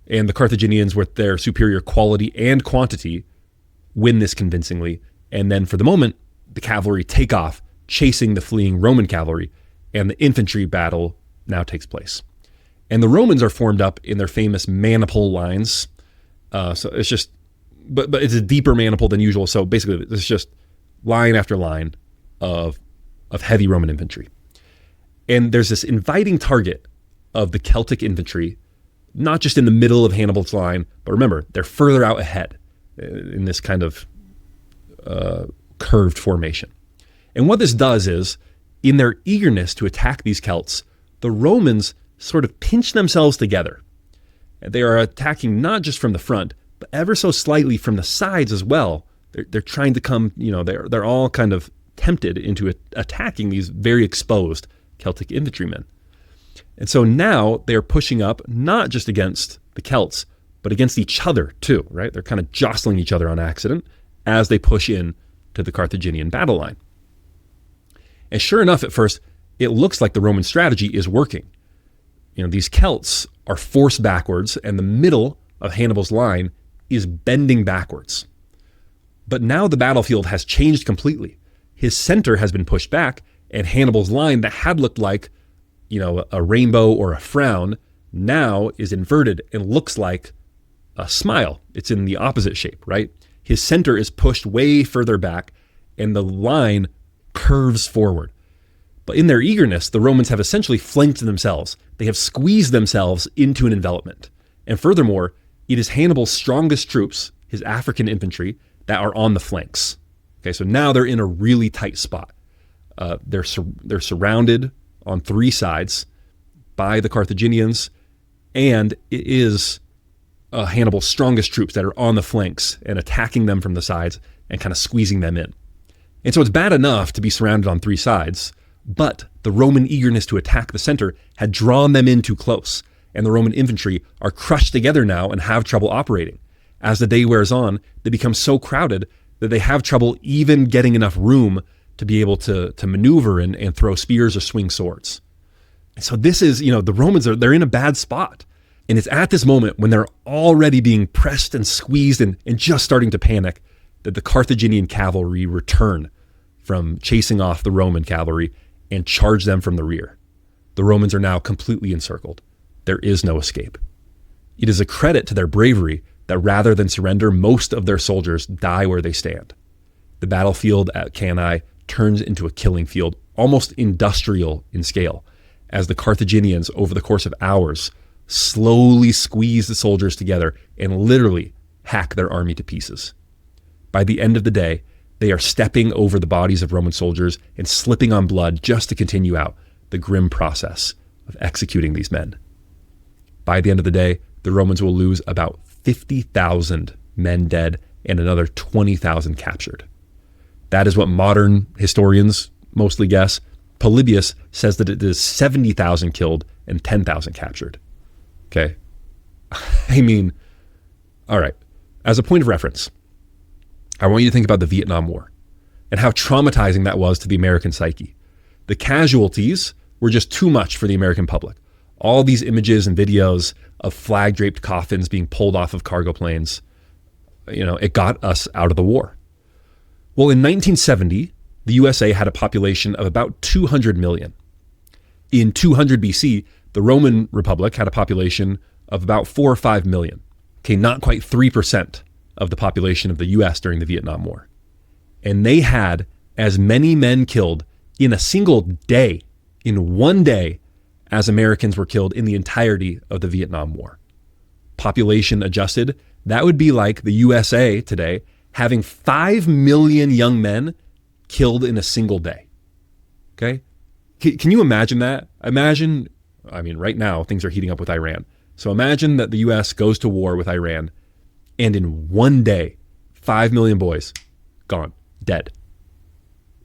and the Carthaginians, with their superior quality and quantity, win this convincingly. And then for the moment, the cavalry take off, chasing the fleeing Roman cavalry, and the infantry battle now takes place. And the Romans are formed up in their famous maniple lines. So it's just, but it's a deeper maniple than usual. So basically, it's just line after line of heavy Roman infantry. And there's this inviting target of the Celtic infantry, not just in the middle of Hannibal's line, but remember, they're further out ahead in this kind of curved formation. And what this does is, in their eagerness to attack these Celts, the Romans sort of pinch themselves together. They are attacking not just from the front, but ever so slightly from the sides as well. They're trying to come, they're all kind of tempted into attacking these very exposed Celtic infantrymen. And so now they're pushing up not just against the Celts, but against each other too, right? They're kind of jostling each other on accident as they push in to the Carthaginian battle line. And sure enough, at first, it looks like the Roman strategy is working. These Celts are forced backwards, and the middle of Hannibal's line is bending backwards. But now the battlefield has changed completely. His center has been pushed back, and Hannibal's line that had looked like, a rainbow or a frown, now is inverted and looks like a smile. It's in the opposite shape, right? His center is pushed way further back, and the line curves forward. But in their eagerness, the Romans have essentially flanked themselves. They have squeezed themselves into an envelopment. And furthermore, it is Hannibal's strongest troops, his African infantry, that are on the flanks. Okay, so now they're in a really tight spot. They're surrounded on 3 sides by the Carthaginians, and it is Hannibal's strongest troops that are on the flanks and attacking them from the sides and kind of squeezing them in. And so it's bad enough to be surrounded on three sides, but the Roman eagerness to attack the center had drawn them in too close, and the Roman infantry are crushed together now and have trouble operating. As the day wears on, they become so crowded that they have trouble even getting enough room to be able to maneuver and throw spears or swing swords. And so this is, the Romans they're in a bad spot. And it's at this moment when they're already being pressed and squeezed and just starting to panic that the Carthaginian cavalry return from chasing off the Roman cavalry and charge them from the rear. The Romans are now completely encircled. There is no escape. It is a credit to their bravery that rather than surrender, most of their soldiers die where they stand. The battlefield at Cannae turns into a killing field, almost industrial in scale, as the Carthaginians, over the course of hours, slowly squeeze the soldiers together and literally hack their army to pieces. By the end of the day, they are stepping over the bodies of Roman soldiers and slipping on blood just to continue out the grim process of executing these men. By the end of the day, the Romans will lose about 50,000 men dead and another 20,000 captured. That is what modern historians mostly guess. Polybius says that it is 70,000 killed and 10,000 captured. Okay. I mean, all right. As a point of reference, I want you to think about the Vietnam War and how traumatizing that was to the American psyche. The casualties were just too much for the American public. All these images and videos of flag-draped coffins being pulled off of cargo planes, it got us out of the war. Well, in 1970, the USA had a population of about 200 million. In 200 BC, the Roman Republic had a population of about 4 or 5 million. Okay, not quite 3% of the population of the US during the Vietnam War. And they had as many men killed in a single day, in one day, as Americans were killed in the entirety of the Vietnam War. Population adjusted, that would be like the USA today having 5 million young men killed in a single day. Okay? Can you imagine that? Right now things are heating up with Iran. So imagine that the US goes to war with Iran and in one day, 5 million boys gone, dead.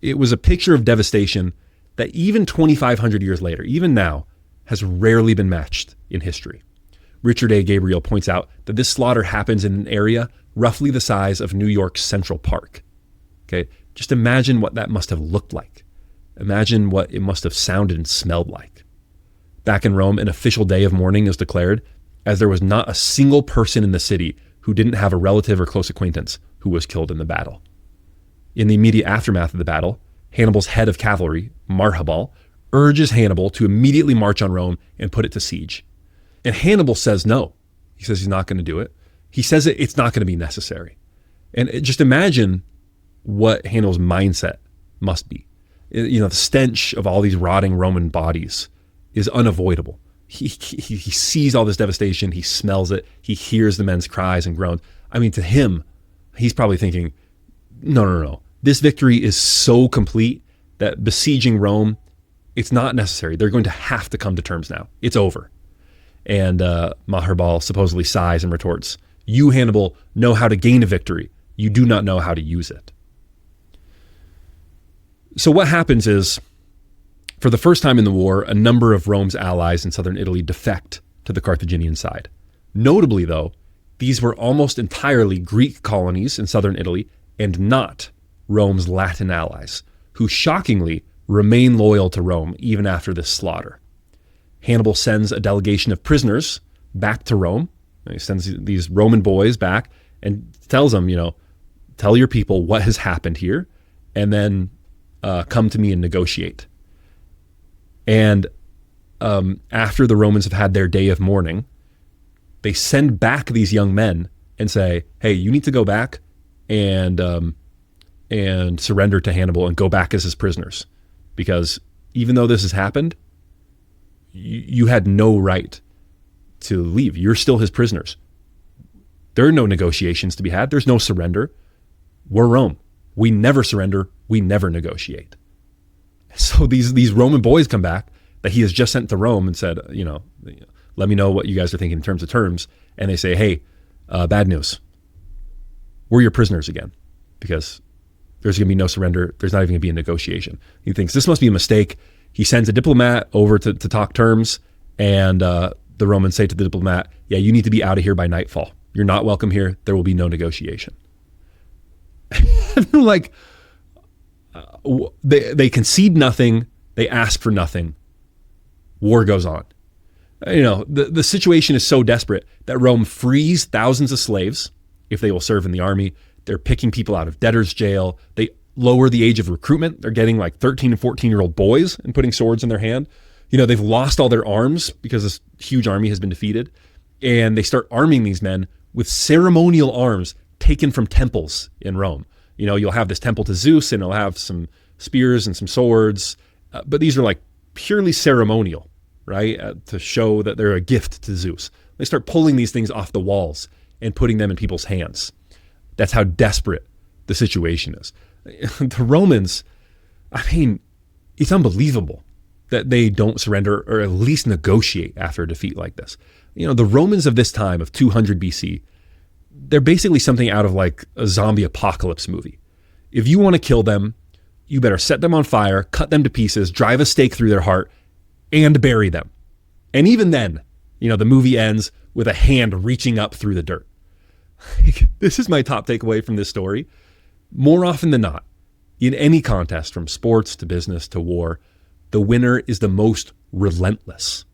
It was a picture of devastation that even 2,500 years later, even now, has rarely been matched in history. Richard A. Gabriel points out that this slaughter happens in an area roughly the size of New York's Central Park. Okay, just imagine what that must have looked like. Imagine what it must have sounded and smelled like. Back in Rome, an official day of mourning is declared, as there was not a single person in the city who didn't have a relative or close acquaintance who was killed in the battle. In the immediate aftermath of the battle, Hannibal's head of cavalry, Marhebal, urges Hannibal to immediately march on Rome and put it to siege. And Hannibal says no. He says he's not going to do it. He says it's not going to be necessary. And just imagine what Hannibal's mindset must be. The stench of all these rotting Roman bodies is unavoidable. He sees all this devastation. He smells it. He hears the men's cries and groans. To him, he's probably thinking, no. This victory is so complete that besieging Rome, it's not necessary. They're going to have to come to terms now. It's over. And Marhebal supposedly sighs and retorts, "You, Hannibal, know how to gain a victory. You do not know how to use it." So what happens is, for the first time in the war, a number of Rome's allies in southern Italy defect to the Carthaginian side. Notably, though, these were almost entirely Greek colonies in southern Italy and not Rome's Latin allies, who shockingly remain loyal to Rome even after this slaughter. Hannibal sends a delegation of prisoners back to Rome. He sends these Roman boys back and tells them, tell your people what has happened here, and then come to me and negotiate. And after the Romans have had their day of mourning, they send back these young men and say, hey, you need to go back and surrender to Hannibal and go back as his prisoners. Because even though this has happened, you had no right to leave. You're still his prisoners. There are no negotiations to be had. There's no surrender. We're Rome. We never surrender. We never negotiate. So these Roman boys come back. that he has just sent to Rome and said, let me know what you guys are thinking in terms of terms. And they say, hey, bad news. We're your prisoners again, because there's going to be no surrender. There's not even going to be a negotiation. He thinks this must be a mistake. He sends a diplomat over to talk terms, and the Romans say to the diplomat, yeah, you need to be out of here by nightfall. You're not welcome here. There will be no negotiation. Like, they concede nothing. They ask for nothing. War goes on. The situation is so desperate that Rome frees thousands of slaves if they will serve in the army. They're picking people out of debtor's jail. They lower the age of recruitment. They're getting like 13 and 14-year-old boys and putting swords in their hand. They've lost all their arms because this huge army has been defeated. And they start arming these men with ceremonial arms taken from temples in Rome. You'll have this temple to Zeus, and it'll have some spears and some swords. But these are like purely ceremonial, right? To show that they're a gift to Zeus. They start pulling these things off the walls and putting them in people's hands. That's how desperate the situation is. The Romans, it's unbelievable that they don't surrender or at least negotiate after a defeat like this. The Romans of this time, of 200 BC, they're basically something out of like a zombie apocalypse movie. If you want to kill them, you better set them on fire, cut them to pieces, drive a stake through their heart, and bury them. And even then, the movie ends with a hand reaching up through the dirt. This is my top takeaway from this story. More often than not, in any contest, from sports to business to war, the winner is the most relentless.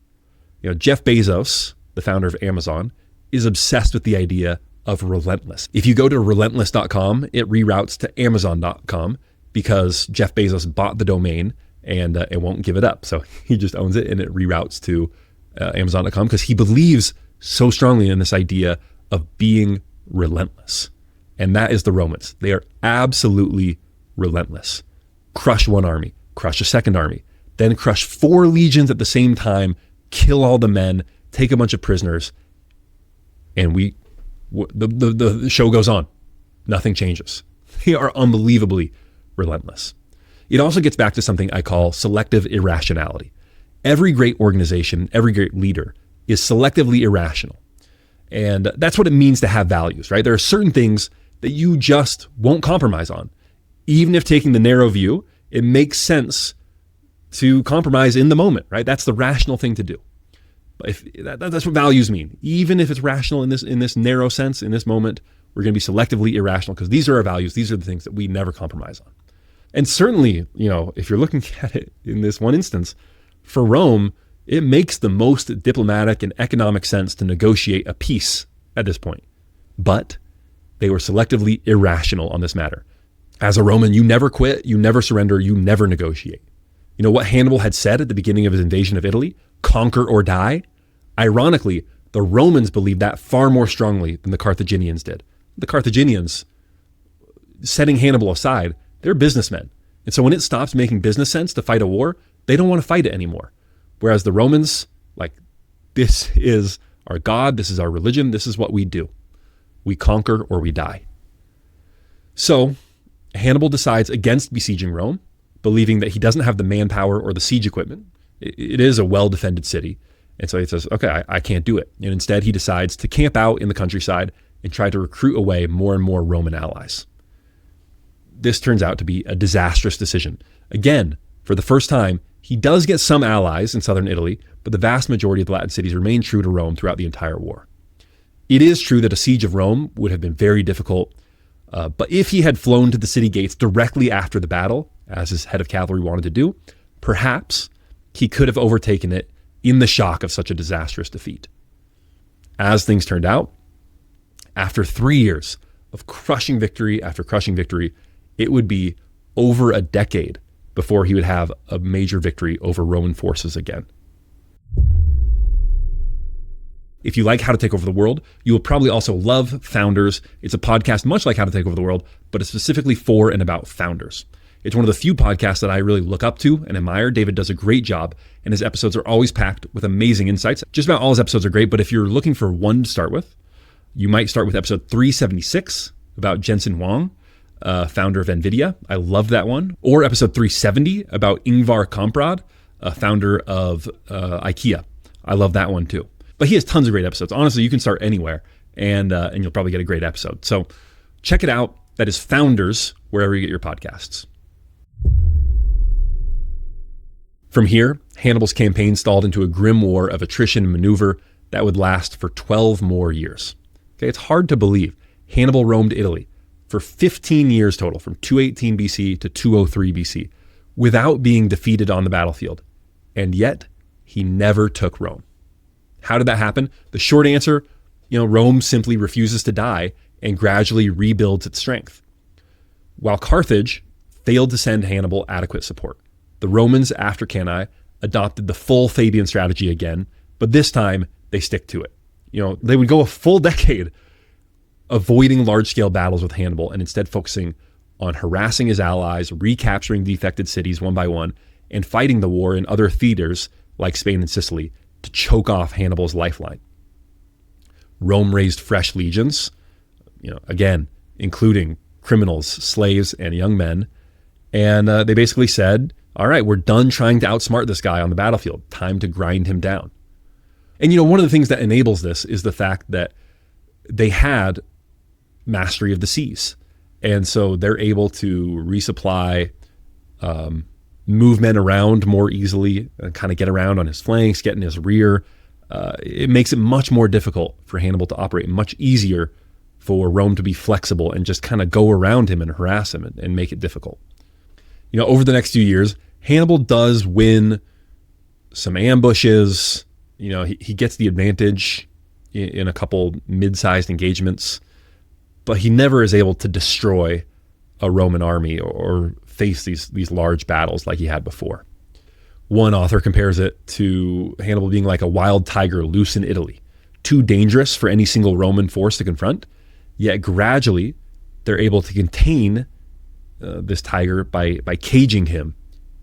Jeff Bezos, the founder of Amazon, is obsessed with the idea of relentless. If you go to relentless.com, it reroutes to amazon.com because Jeff Bezos bought the domain and it won't give it up. So he just owns it, and it reroutes to amazon.com because he believes so strongly in this idea of being relentless. And that is the Romans. They are absolutely relentless. Crush one army, crush a second army, then crush 4 legions at the same time, kill all the men, take a bunch of prisoners, and the show goes on. Nothing changes. They are unbelievably relentless. It also gets back to something I call selective irrationality. Every great organization, every great leader is selectively irrational. And that's what it means to have values, right? There are certain things that you just won't compromise on. Even if taking the narrow view, it makes sense to compromise in the moment, right? That's the rational thing to do. But that's what values mean. Even if it's rational in this narrow sense, in this moment, we're going to be selectively irrational because these are our values. These are the things that we never compromise on. And certainly, if you're looking at it in this one instance, for Rome, it makes the most diplomatic and economic sense to negotiate a peace at this point. But they were selectively irrational on this matter. As a Roman, you never quit, you never surrender, you never negotiate. What Hannibal had said at the beginning of his invasion of Italy? Conquer or die? Ironically, the Romans believed that far more strongly than the Carthaginians did. The Carthaginians, setting Hannibal aside, they're businessmen. And so when it stops making business sense to fight a war, they don't want to fight it anymore. Whereas the Romans, this is our God, this is our religion, this is what we do. We conquer or we die. So Hannibal decides against besieging Rome, believing that he doesn't have the manpower or the siege equipment. It is a well-defended city. And so he says, okay, I can't do it. And instead he decides to camp out in the countryside and try to recruit away more and more Roman allies. This turns out to be a disastrous decision. Again, for the first time, he does get some allies in southern Italy, but the vast majority of the Latin cities remain true to Rome throughout the entire war. It is true that a siege of Rome would have been very difficult, but if he had flown to the city gates directly after the battle, as his head of cavalry wanted to do, perhaps he could have overtaken it in the shock of such a disastrous defeat. As things turned out, after 3 years of crushing victory after crushing victory, it would be over a decade before he would have a major victory over Roman forces again. If you like How to Take Over the World, you will probably also love Founders. It's a podcast much like How to Take Over the World, but it's specifically for and about founders. It's one of the few podcasts that I really look up to and admire. David does a great job, and his episodes are always packed with amazing insights. Just about all his episodes are great, but if you're looking for one to start with, you might start with episode 376 about Jensen Huang, founder of NVIDIA. I love that one. Or episode 370 about Ingvar Kamprad, a founder of IKEA. I love that one too. But he has tons of great episodes. Honestly, you can start anywhere and you'll probably get a great episode. So check it out. That is Founders, wherever you get your podcasts. From here, Hannibal's campaign stalled into a grim war of attrition and maneuver that would last for 12 more years. Okay, it's hard to believe. Hannibal roamed Italy for 15 years total, from 218 BC to 203 BC, without being defeated on the battlefield. And yet, he never took Rome. How did that happen? The short answer, Rome simply refuses to die and gradually rebuilds its strength. While Carthage failed to send Hannibal adequate support, the Romans, after Cannae, adopted the full Fabian strategy again, but this time they stick to it. They would go a full decade avoiding large-scale battles with Hannibal and instead focusing on harassing his allies, recapturing defected cities one by one, and fighting the war in other theaters like Spain and Sicily to choke off Hannibal's lifeline. Rome raised fresh legions, again, including criminals, slaves, and young men. And they basically said, all right, we're done trying to outsmart this guy on the battlefield. Time to grind him down. And one of the things that enables this is the fact that they had mastery of the seas. And so they're able to resupply, move men around more easily, and kind of get around on his flanks, get in his rear. It makes it much more difficult for Hannibal to operate, much easier for Rome to be flexible and just kind of go around him and harass him and make it difficult. Over the next few years, Hannibal does win some ambushes. He gets the advantage in a couple mid-sized engagements, but he never is able to destroy a Roman army or face these large battles like he had before. One author compares it to Hannibal being like a wild tiger loose in Italy, too dangerous for any single Roman force to confront, yet gradually they're able to contain this tiger by caging him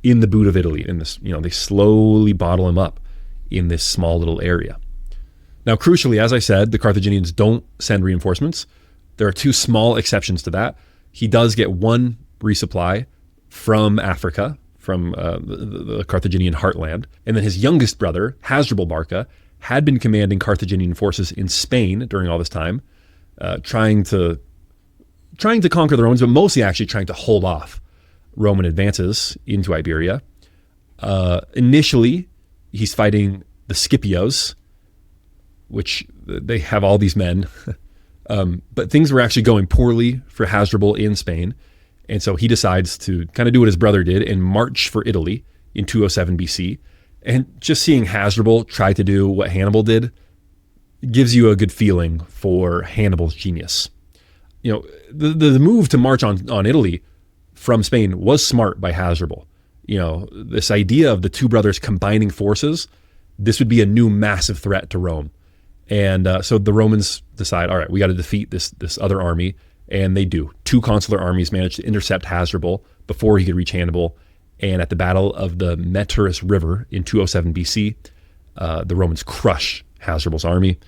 in the boot of Italy. In this, they slowly bottle him up in this small little area. Now, crucially, as I said, the Carthaginians don't send reinforcements. There are two small exceptions to that. He does get one resupply from Africa, from the Carthaginian heartland. And then his youngest brother, Hannibal Barca, had been commanding Carthaginian forces in Spain during all this time, trying to conquer the Romans, but mostly actually trying to hold off Roman advances into Iberia. Initially, he's fighting the Scipios, which they have all these men. But things were actually going poorly for Hannibal in Spain. And so he decides to kind of do what his brother did and march for Italy in 207 BC. And just seeing Hannibal try to do what Hannibal did gives you a good feeling for Hannibal's genius. The move to march on Italy from Spain was smart by Hannibal. This idea of the two brothers combining forces, this would be a new massive threat to Rome. And so the Romans decide, all right, we got to defeat this other army. And they do. Two consular armies manage to intercept Hannibal before he could reach Hannibal. And at the Battle of the Meteris River in 207 BC, the Romans crush Hannibal's army.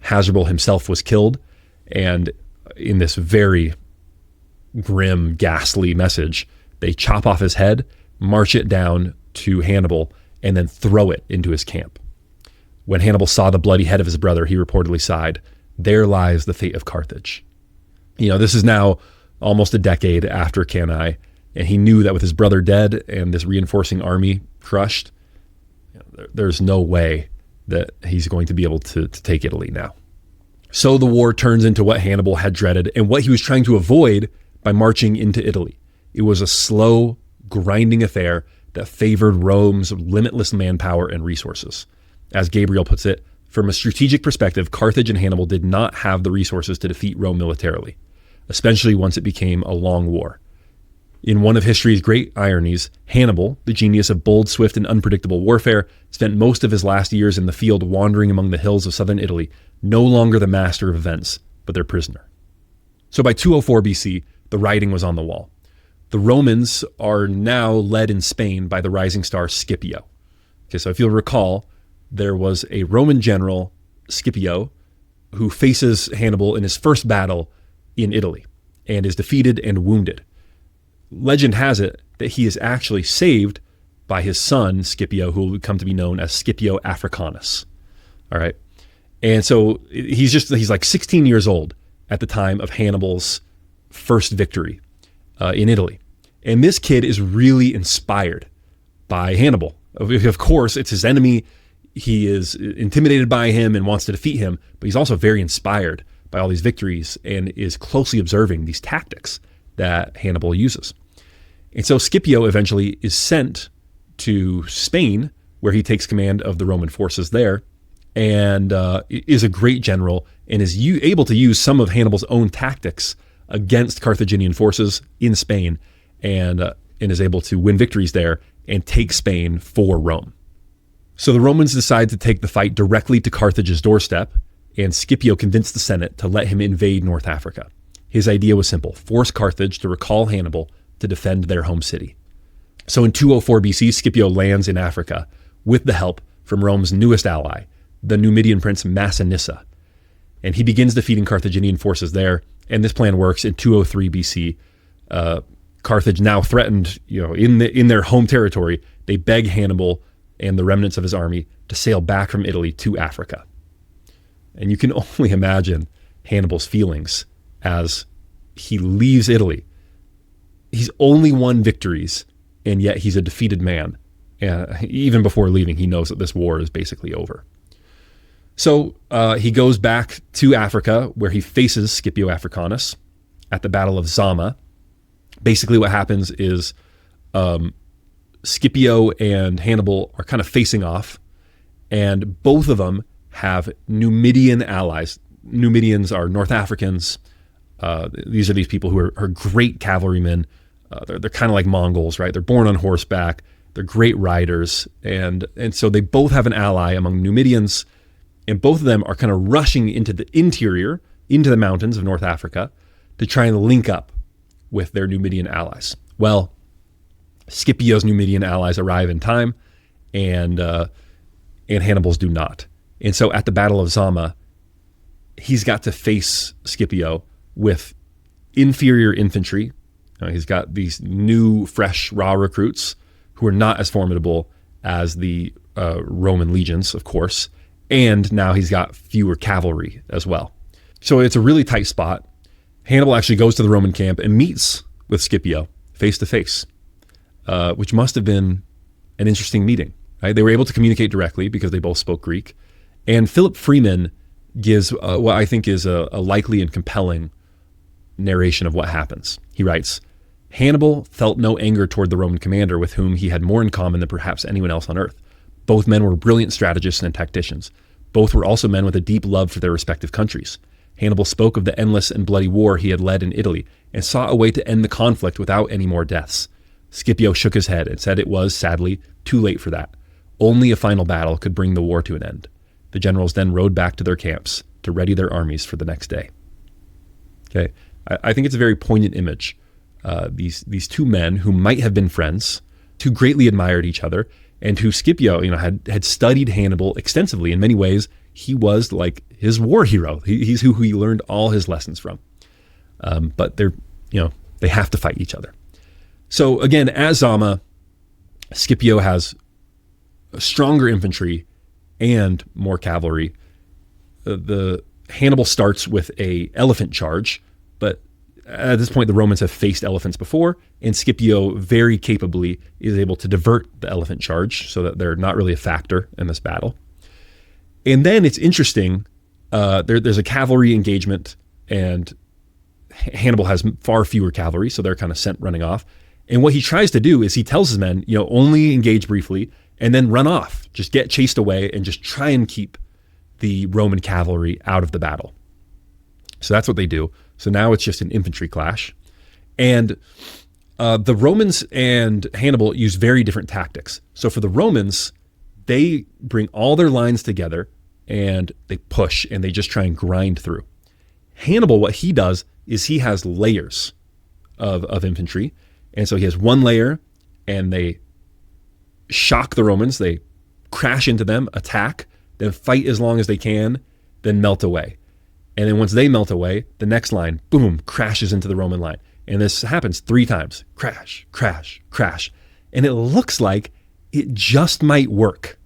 Hannibal himself was killed. And in this very grim, ghastly message, they chop off his head, march it down to Hannibal, and then throw it into his camp. When Hannibal saw the bloody head of his brother, he reportedly sighed, "There lies the fate of Carthage." This is now almost a decade after Cannae, and he knew that with his brother dead and this reinforcing army crushed, there's no way that he's going to be able to take Italy now. So the war turns into what Hannibal had dreaded and what he was trying to avoid by marching into Italy. It was a slow, grinding affair that favored Rome's limitless manpower and resources. As Gabriel puts it, from a strategic perspective, Carthage and Hannibal did not have the resources to defeat Rome militarily, especially once it became a long war. In one of history's great ironies, Hannibal, the genius of bold, swift, and unpredictable warfare, spent most of his last years in the field wandering among the hills of southern Italy, no longer the master of events, but their prisoner. So by 204 BC, the writing was on the wall. The Romans are now led in Spain by the rising star Scipio. Okay, so if you'll recall, there was a Roman general, Scipio, who faces Hannibal in his first battle in Italy and is defeated and wounded. Legend has it that he is actually saved by his son, Scipio, who will come to be known as Scipio Africanus. All right. And so he's like 16 years old at the time of Hannibal's first victory in Italy. And this kid is really inspired by Hannibal. Of course, it's his enemy. He is intimidated by him and wants to defeat him, but he's also very inspired by all these victories and is closely observing these tactics that Hannibal uses. And so Scipio eventually is sent to Spain, where he takes command of the Roman forces there, and is a great general and is able to use some of Hannibal's own tactics against Carthaginian forces in Spain, and is able to win victories there and take Spain for Rome. So the Romans decide to take the fight directly to Carthage's doorstep, and Scipio convinced the Senate to let him invade North Africa. His idea was simple: force Carthage to recall Hannibal to defend their home city. So in 204 BC, Scipio lands in Africa with the help from Rome's newest ally, the Numidian prince Massinissa. And he begins defeating Carthaginian forces there, and this plan works. In 203 BC, Carthage, now threatened, in their home territory, they beg Hannibal and the remnants of his army to sail back from Italy to Africa. And you can only imagine Hannibal's feelings as he leaves Italy. He's only won victories, and yet he's a defeated man. And even before leaving, he knows that this war is basically over. So he goes back to Africa, where he faces Scipio Africanus at the Battle of Zama. Basically what happens is Scipio and Hannibal are kind of facing off, and both of them have Numidian allies. Numidians are North Africans. These are these people who are great cavalrymen. They're kind of like Mongols, right? They're born on horseback. They're great riders. And so they both have an ally among Numidians, and both of them are kind of rushing into the interior, into the mountains of North Africa, to try and link up with their Numidian allies. Well, Scipio's Numidian allies arrive in time, and Hannibal's do not. And so at the Battle of Zama, he's got to face Scipio with inferior infantry. He's got these new, fresh, raw recruits who are not as formidable as the Roman legions, of course. And now he's got fewer cavalry as well. So it's a really tight spot. Hannibal actually goes to the Roman camp and meets with Scipio face to face, which must have been an interesting meeting. Right? They were able to communicate directly because they both spoke Greek. And Philip Freeman gives what I think is a likely and compelling narration of what happens. He writes, Hannibal felt no anger toward the Roman commander, with whom he had more in common than perhaps anyone else on earth. Both men were brilliant strategists and tacticians. Both were also men with a deep love for their respective countries. Hannibal spoke of the endless and bloody war he had led in Italy and sought a way to end the conflict without any more deaths. Scipio shook his head and said it was, sadly, too late for that. Only a final battle could bring the war to an end. The generals then rode back to their camps to ready their armies for the next day. Okay, I think it's a very poignant image. These two men who might have been friends, who greatly admired each other, and who Scipio, had studied Hannibal extensively. In many ways, he was like his war hero. He's who he learned all his lessons from. But they have to fight each other. So again, at Zama, Scipio has stronger infantry and more cavalry. The Hannibal starts with a elephant charge, but at this point the Romans have faced elephants before, and Scipio very capably is able to divert the elephant charge so that they're not really a factor in this battle. And then it's interesting, there's a cavalry engagement, and Hannibal has far fewer cavalry, so they're kind of sent running off. And what he tries to do is he tells his men, only engage briefly and then run off, just get chased away and just try and keep the Roman cavalry out of the battle. So that's what they do. So now it's just an infantry clash. And the Romans and Hannibal use very different tactics. So for the Romans, they bring all their lines together and they push and they just try and grind through. Hannibal, what he does is he has layers of infantry. And so he has one layer and they shock the Romans. They crash into them, attack, then fight as long as they can, then melt away. And then once they melt away, the next line, boom, crashes into the Roman line. And this happens 3 times. Crash, crash, crash. And it looks like it just might work.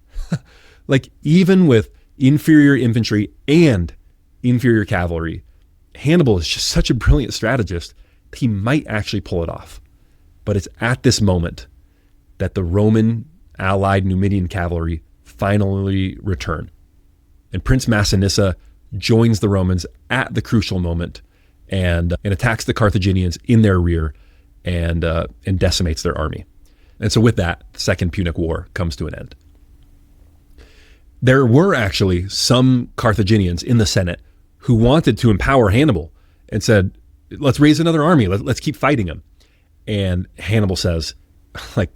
Like, even with inferior infantry and inferior cavalry, Hannibal is just such a brilliant strategist that he might actually pull it off. But it's at this moment that the Roman allied Numidian cavalry finally return. And Prince Massinissa joins the Romans at the crucial moment and attacks the Carthaginians in their rear and decimates their army. And so with that, the Second Punic War comes to an end. There were actually some Carthaginians in the Senate who wanted to empower Hannibal and said, let's raise another army. Let's keep fighting him. And Hannibal says, like,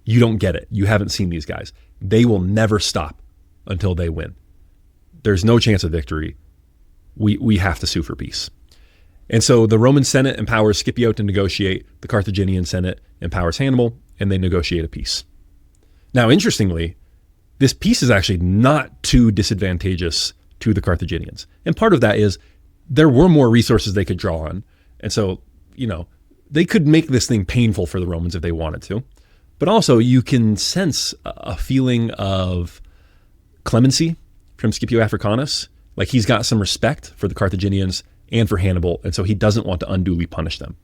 you don't get it. You haven't seen these guys. They will never stop until they win. There's no chance of victory. We have to sue for peace. And so the Roman Senate empowers Scipio to negotiate. The Carthaginian Senate empowers Hannibal, and they negotiate a peace. Now, interestingly, this peace is actually not too disadvantageous to the Carthaginians. And part of that is there were more resources they could draw on. And so, they could make this thing painful for the Romans if they wanted to. But also you can sense a feeling of clemency from Scipio Africanus. Like, he's got some respect for the Carthaginians and for Hannibal, and so he doesn't want to unduly punish them.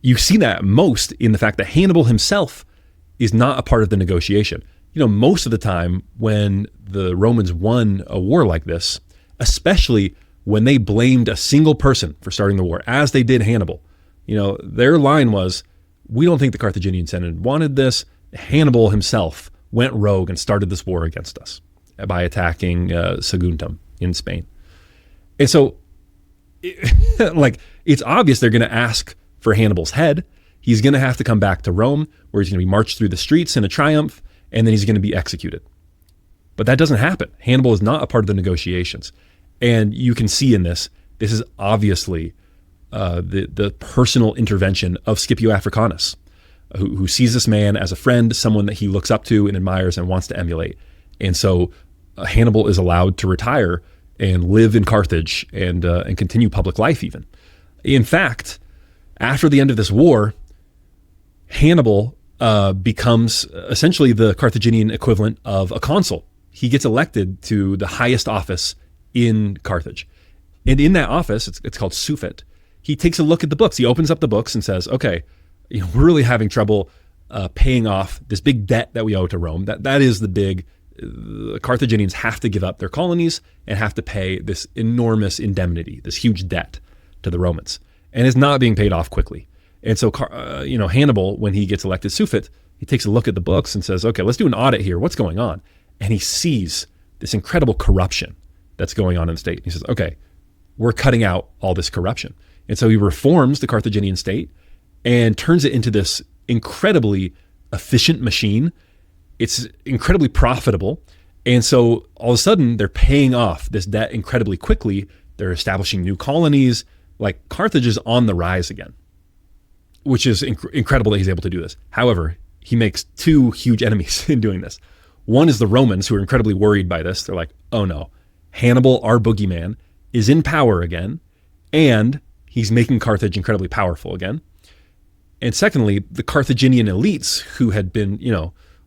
You see that most in the fact that Hannibal himself is not a part of the negotiation. Most of the time when the Romans won a war like this, especially when they blamed a single person for starting the war, as they did Hannibal, their line was, we don't think the Carthaginian Senate wanted this. Hannibal himself went rogue and started this war against us by attacking Saguntum in Spain. And so, it's obvious they're going to ask for Hannibal's head. He's going to have to come back to Rome, where he's going to be marched through the streets in a triumph, and then he's going to be executed. But that doesn't happen. Hannibal is not a part of the negotiations. And you can see in this is obviously the personal intervention of Scipio Africanus, who sees this man as a friend, someone that he looks up to and admires and wants to emulate. And so Hannibal is allowed to retire and live in Carthage and continue public life even. In fact, after the end of this war, Hannibal becomes essentially the Carthaginian equivalent of a consul. He gets elected to the highest office in Carthage. And in that office, it's called Suffet, he takes a look at the books. He opens up the books and says, okay, we're really having trouble paying off this big debt that we owe to Rome. That is the big, the Carthaginians have to give up their colonies and have to pay this enormous indemnity, this huge debt to the Romans. And it's not being paid off quickly. And so, Hannibal, when he gets elected Suffet, he takes a look at the books and says, okay, let's do an audit here. What's going on? And he sees this incredible corruption that's going on in the state. He says, okay, we're cutting out all this corruption. And so he reforms the Carthaginian state and turns it into this incredibly efficient machine. It's incredibly profitable. And so all of a sudden they're paying off this debt incredibly quickly. They're establishing new colonies. Like, Carthage is on the rise again, which is incredible that he's able to do this. However, he makes two huge enemies in doing this. One is the Romans, who are incredibly worried by this. They're like, oh no, Hannibal, our boogeyman, is in power again, and he's making Carthage incredibly powerful again. And secondly, the Carthaginian elites, who had been,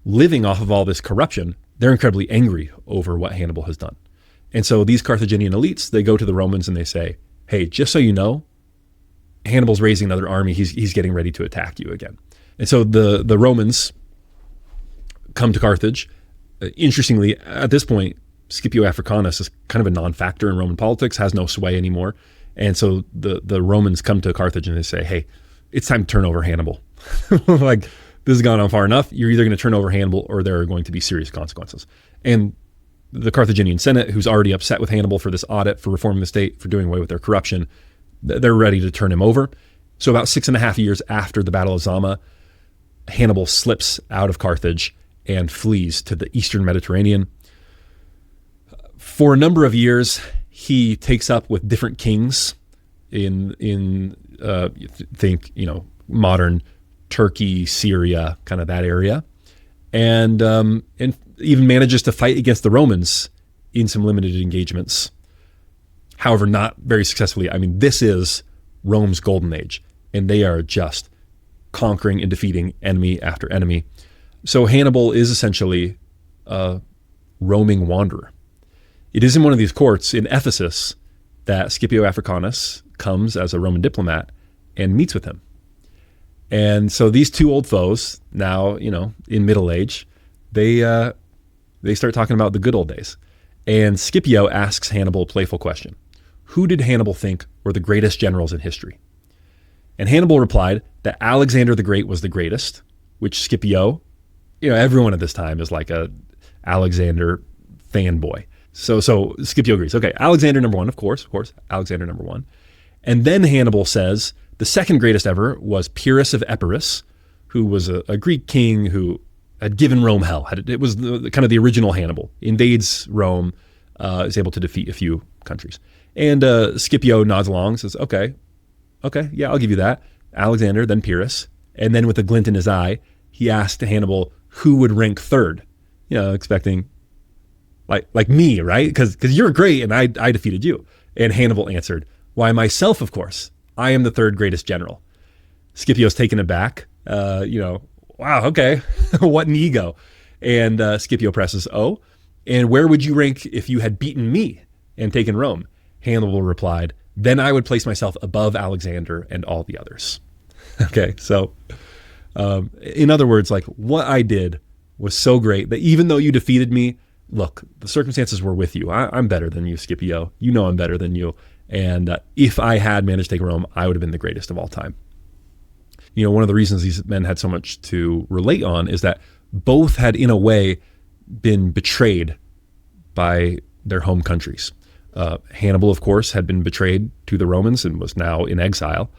living off of all this corruption, they're incredibly angry over what Hannibal has done. And so these Carthaginian elites, they go to the Romans and they say, hey, just so you know, Hannibal's raising another army. He's getting ready to attack you again. And so the Romans come to Carthage. Interestingly, at this point, Scipio Africanus is kind of a non-factor in Roman politics, has no sway anymore. And so the Romans come to Carthage and they say, hey, it's time to turn over Hannibal. Like, this has gone on far enough. You're either going to turn over Hannibal or there are going to be serious consequences. And the Carthaginian Senate, who's already upset with Hannibal for this audit, for reforming the state, for doing away with their corruption, they're ready to turn him over. So about 6.5 years after the Battle of Zama, Hannibal slips out of Carthage and flees to the Eastern Mediterranean. For a number of years, he takes up with different kings in modern Turkey, Syria, kind of that area, and even manages to fight against the Romans in some limited engagements. However, not very successfully. I mean, this is Rome's golden age, and they are just conquering and defeating enemy after enemy. So Hannibal is essentially a roaming wanderer. It is in one of these courts in Ephesus that Scipio Africanus comes as a Roman diplomat and meets with him. And so these two old foes, now, in middle age, they start talking about the good old days. And Scipio asks Hannibal a playful question. Who did Hannibal think were the greatest generals in history? And Hannibal replied that Alexander the Great was the greatest, which Scipio, everyone at this time is like a Alexander fanboy. So Scipio agrees. Okay, Alexander number one, of course, Alexander number one. And then Hannibal says the second greatest ever was Pyrrhus of Epirus, who was a Greek king who had given Rome hell. It was kind of the original Hannibal. Invades Rome, is able to defeat a few countries. And Scipio nods along, says, okay, yeah, I'll give you that. Alexander, then Pyrrhus. And then with a glint in his eye, he asked Hannibal who would rank third, expecting like me, right? Because you're great and I defeated you. And Hannibal answered, why, myself, of course. I am the third greatest general. Scipio's taken aback. Wow, okay. What an ego. And Scipio presses, and where would you rank if you had beaten me and taken Rome? Hannibal replied, then I would place myself above Alexander and all the others. Okay, so in other words, like what I did was so great that even though you defeated me, look, the circumstances were with you. I'm better than you, Scipio. I'm better than you. And if I had managed to take Rome, I would have been the greatest of all time. One of the reasons these men had so much to relate on is that both had, in a way, been betrayed by their home countries. Hannibal, of course, had been betrayed to the Romans and was now in exile.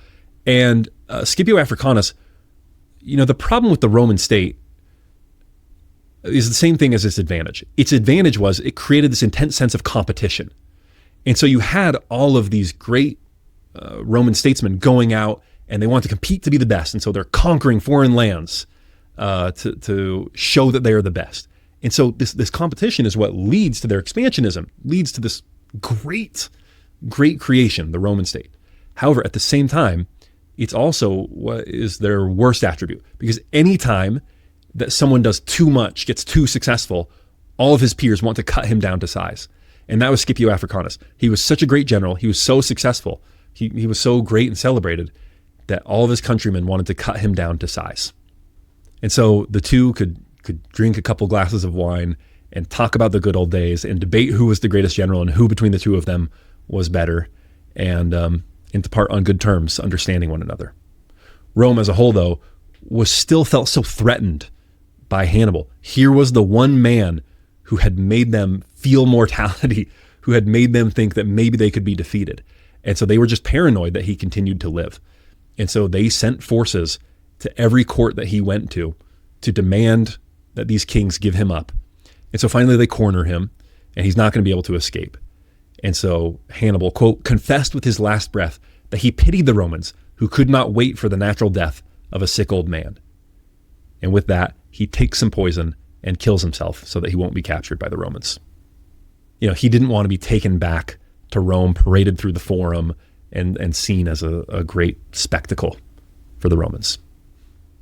And Scipio Africanus, the problem with the Roman state is the same thing as its advantage. Its advantage was it created this intense sense of competition. And so you had all of these great Roman statesmen going out and they want to compete to be the best. And so they're conquering foreign lands to show that they are the best. And so this competition is what leads to their expansionism, leads to this great creation, the Roman state. However, at the same time, it's also what is their worst attribute. Because anytime that someone does too much, gets too successful, all of his peers want to cut him down to size. And that was Scipio Africanus. He was such a great general. He was so successful. He was so great and celebrated that all of his countrymen wanted to cut him down to size. And so the two could drink a couple glasses of wine and talk about the good old days and debate who was the greatest general and who between the two of them was better, and depart on good terms, understanding one another. Rome as a whole, though, still felt so threatened by Hannibal. Here was the one man who had made them feel mortality, who had made them think that maybe they could be defeated. And so they were just paranoid that he continued to live. And so they sent forces to every court that he went to demand that these kings give him up. And so finally they corner him, and he's not going to be able to escape. And so Hannibal, quote, confessed with his last breath that he pitied the Romans who could not wait for the natural death of a sick old man. And with that, he takes some poison and kills himself so that he won't be captured by the Romans. He didn't want to be taken back to Rome, paraded through the forum, and seen as a great spectacle for the Romans.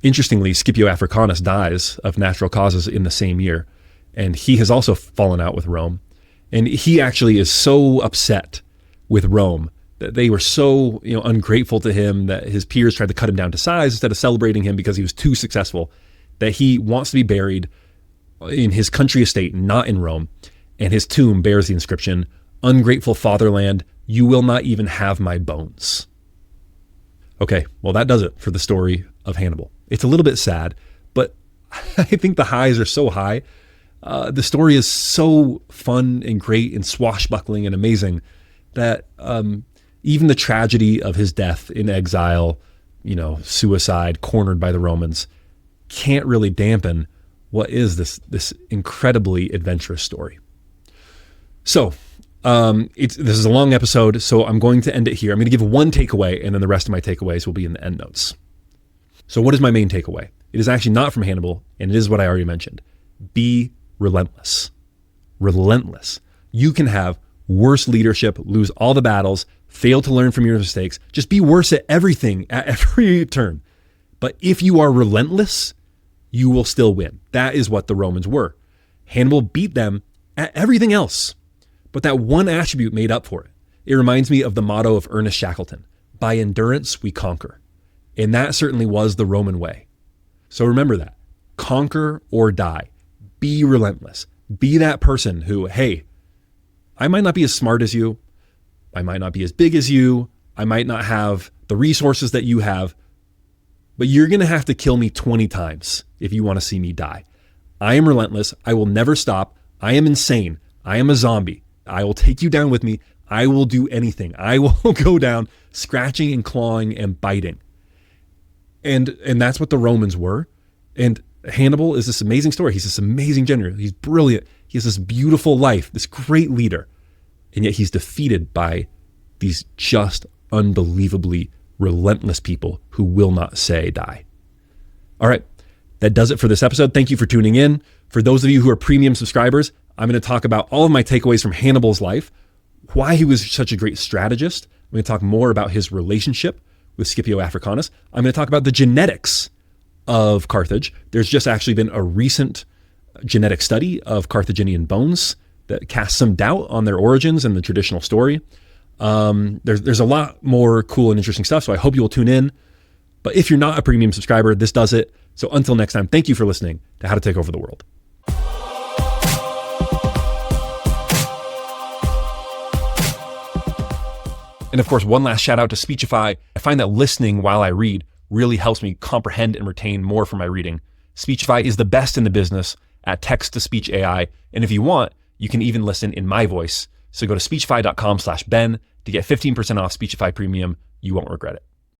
Interestingly, Scipio Africanus dies of natural causes in the same year, and he has also fallen out with Rome. And he actually is so upset with Rome that they were so ungrateful to him that his peers tried to cut him down to size instead of celebrating him because he was too successful, that he wants to be buried in his country estate, not in Rome. And his tomb bears the inscription, "Ungrateful fatherland, you will not even have my bones." Okay, well, that does it for the story of Hannibal. It's a little bit sad, but I think the highs are so high. The story is so fun and great and swashbuckling and amazing that even the tragedy of his death in exile, suicide, cornered by the Romans, can't really dampen what is this incredibly adventurous story. So this is a long episode, so I'm going to end it here. I'm going to give one takeaway, and then the rest of my takeaways will be in the end notes. So what is my main takeaway? It is actually not from Hannibal, and it is what I already mentioned. Be relentless. Relentless. You can have worse leadership, lose all the battles, fail to learn from your mistakes, just be worse at everything at every turn. But if you are relentless, you will still win. That is what the Romans were. Hannibal beat them at everything else, but that one attribute made up for it. It reminds me of the motto of Ernest Shackleton: by endurance we conquer. And that certainly was the Roman way. So remember that. Conquer or die. Be relentless. Be that person who, hey, I might not be as smart as you. I might not be as big as you. I might not have the resources that you have, but you're going to have to kill me 20 times if you want to see me die. I am relentless. I will never stop. I am insane. I am a zombie. I will take you down with me. I will do anything. I will go down scratching and clawing and biting. And that's what the Romans were. And Hannibal is this amazing story. He's this amazing general. He's brilliant. He has this beautiful life, this great leader. And yet he's defeated by these just unbelievably relentless people who will not say die. All right, that does it for this episode. Thank you for tuning in. For those of you who are premium subscribers, I'm going to talk about all of my takeaways from Hannibal's life, why he was such a great strategist. I'm going to talk more about his relationship with Scipio Africanus. I'm going to talk about the genetics of Carthage. There's just actually been a recent genetic study of Carthaginian bones that casts some doubt on their origins and the traditional story. There's a lot more cool and interesting stuff, so I hope you will tune in. But if you're not a premium subscriber, this does it. So until next time, thank you for listening to How to Take Over the World. And of course, one last shout out to Speechify. I find that listening while I read really helps me comprehend and retain more from my reading. Speechify is the best in the business at text-to-speech AI. And if you want, you can even listen in my voice. So go to speechify.com/Ben to get 15% off Speechify Premium. You won't regret it.